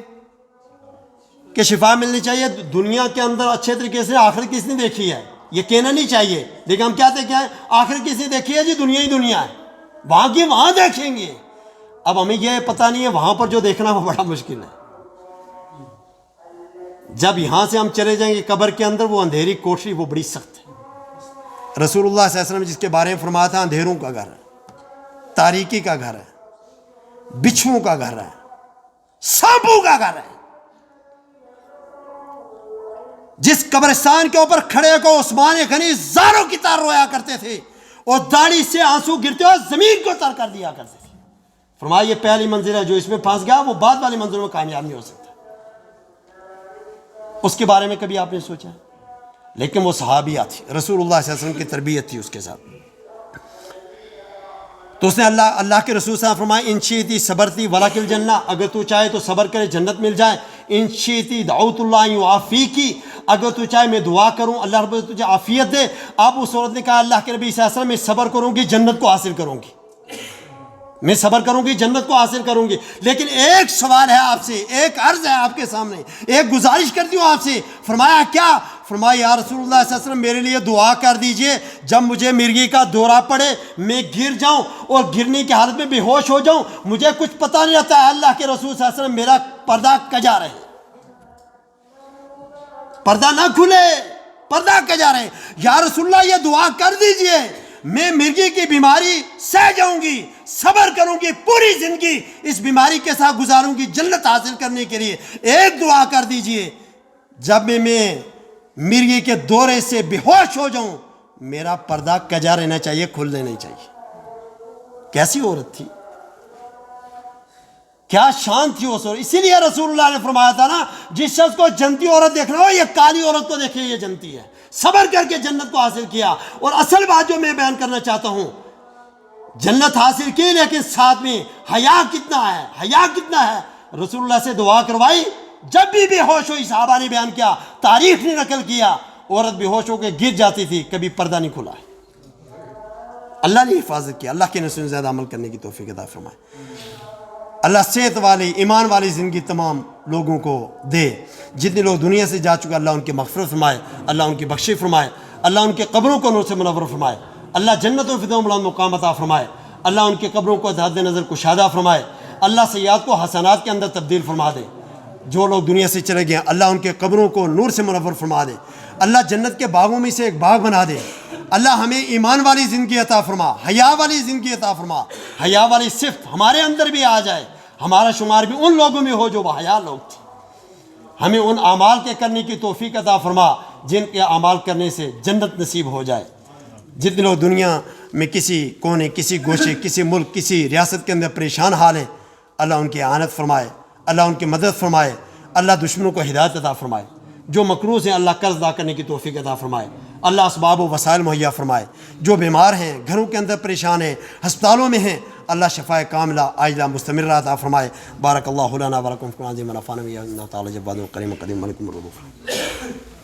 کہ شفا ملنی چاہیے دنیا کے اندر اچھے طریقے سے, آخرت کس نے دیکھی ہے یہ کہنا نہیں چاہیے, لیکن ہم کہتے ہیں آخرت کس نے دیکھی ہے جی دنیا ہی دنیا ہے, وہاں کی وہاں دیکھیں گے. اب ہمیں یہ پتہ نہیں ہے وہاں پر جو دیکھنا وہ بڑا مشکل ہے. جب یہاں سے ہم چلے جائیں گے قبر کے اندر وہ اندھیری کوٹری وہ بڑی سخت ہے. رسول اللہ صلی اللہ علیہ وسلم جس کے بارے میں فرمایا تھا اندھیروں کا گھر ہے، تاریکی کا گھر ہے، بچھوؤں کا گھر ہے، سانپوں کا گھر ہے. جس قبرستان کے اوپر کھڑے کو عثمان غنی زاروں کی طرح رویا کرتے تھے اور داڑھی سے آنسو گرتے ہوئے زمین کو تر کر دیا کرتے تھے. فرمایا یہ پہلی منزل ہے، جو اس میں پھنس گیا وہ بعد والی منزلوں میں کامیاب نہیں ہو سکتا. اس کے بارے میں کبھی آپ نے سوچا؟ لیکن وہ صحابیہ تھی، رسول اللہ صلی اللہ علیہ وسلم کی تربیت تھی اس کے ساتھ. تو اس نے اللہ کے رسول صلی اللہ علیہ وسلم فرمایا ان شئتی صبرتی ولک الجنہ، اگر تو چاہے تو صبر کرے جنت مل جائے. ان شئتی دعوت اللہ یعافیکی، اگر تو چاہے میں دعا کروں اللہ رب تجھے عافیت دے. اب اس عورت نے کہا اللہ کے نبی صلی اللہ علیہ وسلم میں صبر کروں گی جنت کو حاصل کروں گی، میں صبر کروں گی جنت کو حاصل کروں گی. لیکن ایک سوال ہے آپ سے، ایک عرض ہے آپ کے سامنے، ایک گزارش کرتی ہوں آپ سے. فرمایا کیا؟ فرمایا یا رسول اللہ صلی اللہ علیہ وسلم میرے لیے دعا کر دیجئے جب مجھے مرغی کا دورہ پڑے، میں گر جاؤں اور گرنے کی حالت میں بے ہوش ہو جاؤں، مجھے کچھ پتہ نہیں رہتا ہے، اللہ کے رسول صلی اللہ علیہ وسلم میرا پردہ کجا رہے، پردہ نہ کھلے، پردہ کجا رہے. یا رسول اللہ یہ دعا کر دیجئے، میں مرغی کی بیماری سہ جاؤں گی، صبر کروں گی، پوری زندگی اس بیماری کے ساتھ گزاروں گی جنت حاصل کرنے کے لیے. ایک دعا کر دیجئے جب میں مرغی کے دورے سے بے ہوش ہو جاؤں میرا پردہ کجا رہنا چاہیے، کھلنے نہیں چاہیے. کیسی عورت تھی، کیا شان تھی اس عورت. اسی لیے رسول اللہ نے فرمایا تھا نا، جس شخص کو جنتی عورت دیکھنا ہو یہ کالی عورت کو دیکھے یہ جنتی ہے. صبر کر کے جنت کو حاصل کیا. اور اصل بات جو میں بیان کرنا چاہتا ہوں، جنت حاصل کی لیکن ساتھ میں حیا کتنا ہے، حیا کتنا ہے. رسول اللہ سے دعا کروائی، جب بھی بے ہوش ہوئی صحابہ نے بیان کیا، تاریخ نے نقل کیا، عورت بے ہوش ہو کے گر جاتی تھی، کبھی پردہ نہیں کھلا. اللہ نے حفاظت کیا. اللہ کے نصر میں زیادہ عمل کرنے کی توفیق عطا فرمائے. اللہ صحت والی ایمان والی زندگی تمام لوگوں کو دے. جتنے لوگ دنیا سے جا چکے اللہ ان کی مغفرت فرمائے، اللہ ان کی بخشش فرمائے، اللہ ان کے قبروں کو نور سے منور فرمائے، اللہ جنت و فردوس بلند مقام عطا فرمائے، اللہ ان کے قبروں کو حد نظر کشادہ فرمائے، اللہ سیئات کو حسنات کے اندر تبدیل فرما دے. جو لوگ دنیا سے چلے گئے اللہ ان کے قبروں کو نور سے منور فرما دے. اللہ جنت کے باغوں میں سے ایک باغ بنا دے. اللہ ہمیں ایمان والی زندگی عطا فرما، حیا والی زندگی عطا فرما. حیا والی صفت ہمارے اندر بھی آ جائے، ہمارا شمار بھی ان لوگوں میں ہو جو حیا لوگ تھے. ہمیں ان اعمال کے کرنے کی توفیق عطا فرما جن کے اعمال کرنے سے جنت نصیب ہو جائے. جتنے لوگ دنیا میں کسی کونے، کسی گوشے، کسی ملک، کسی ریاست کے اندر پریشان حال ہیں، اللہ ان کی اعانت فرمائے، اللہ ان کی مدد فرمائے، اللہ دشمنوں کو ہدایت عطا فرمائے. جو مقروض ہیں اللہ قرض ادا کرنے کی توفیق عطا فرمائے، اللہ اسباب و وسائل مہیا فرمائے. جو بیمار ہیں، گھروں کے اندر پریشان ہیں، ہسپتالوں میں ہیں، اللہ شفاء کاملہ عاجلہ مستمرہ عطا فرمائے. بارک اللہ لنا و لکم فی العظیم ونفعنا بہ اللہ تعالی جواد کریم قدیم ملک الرؤوف.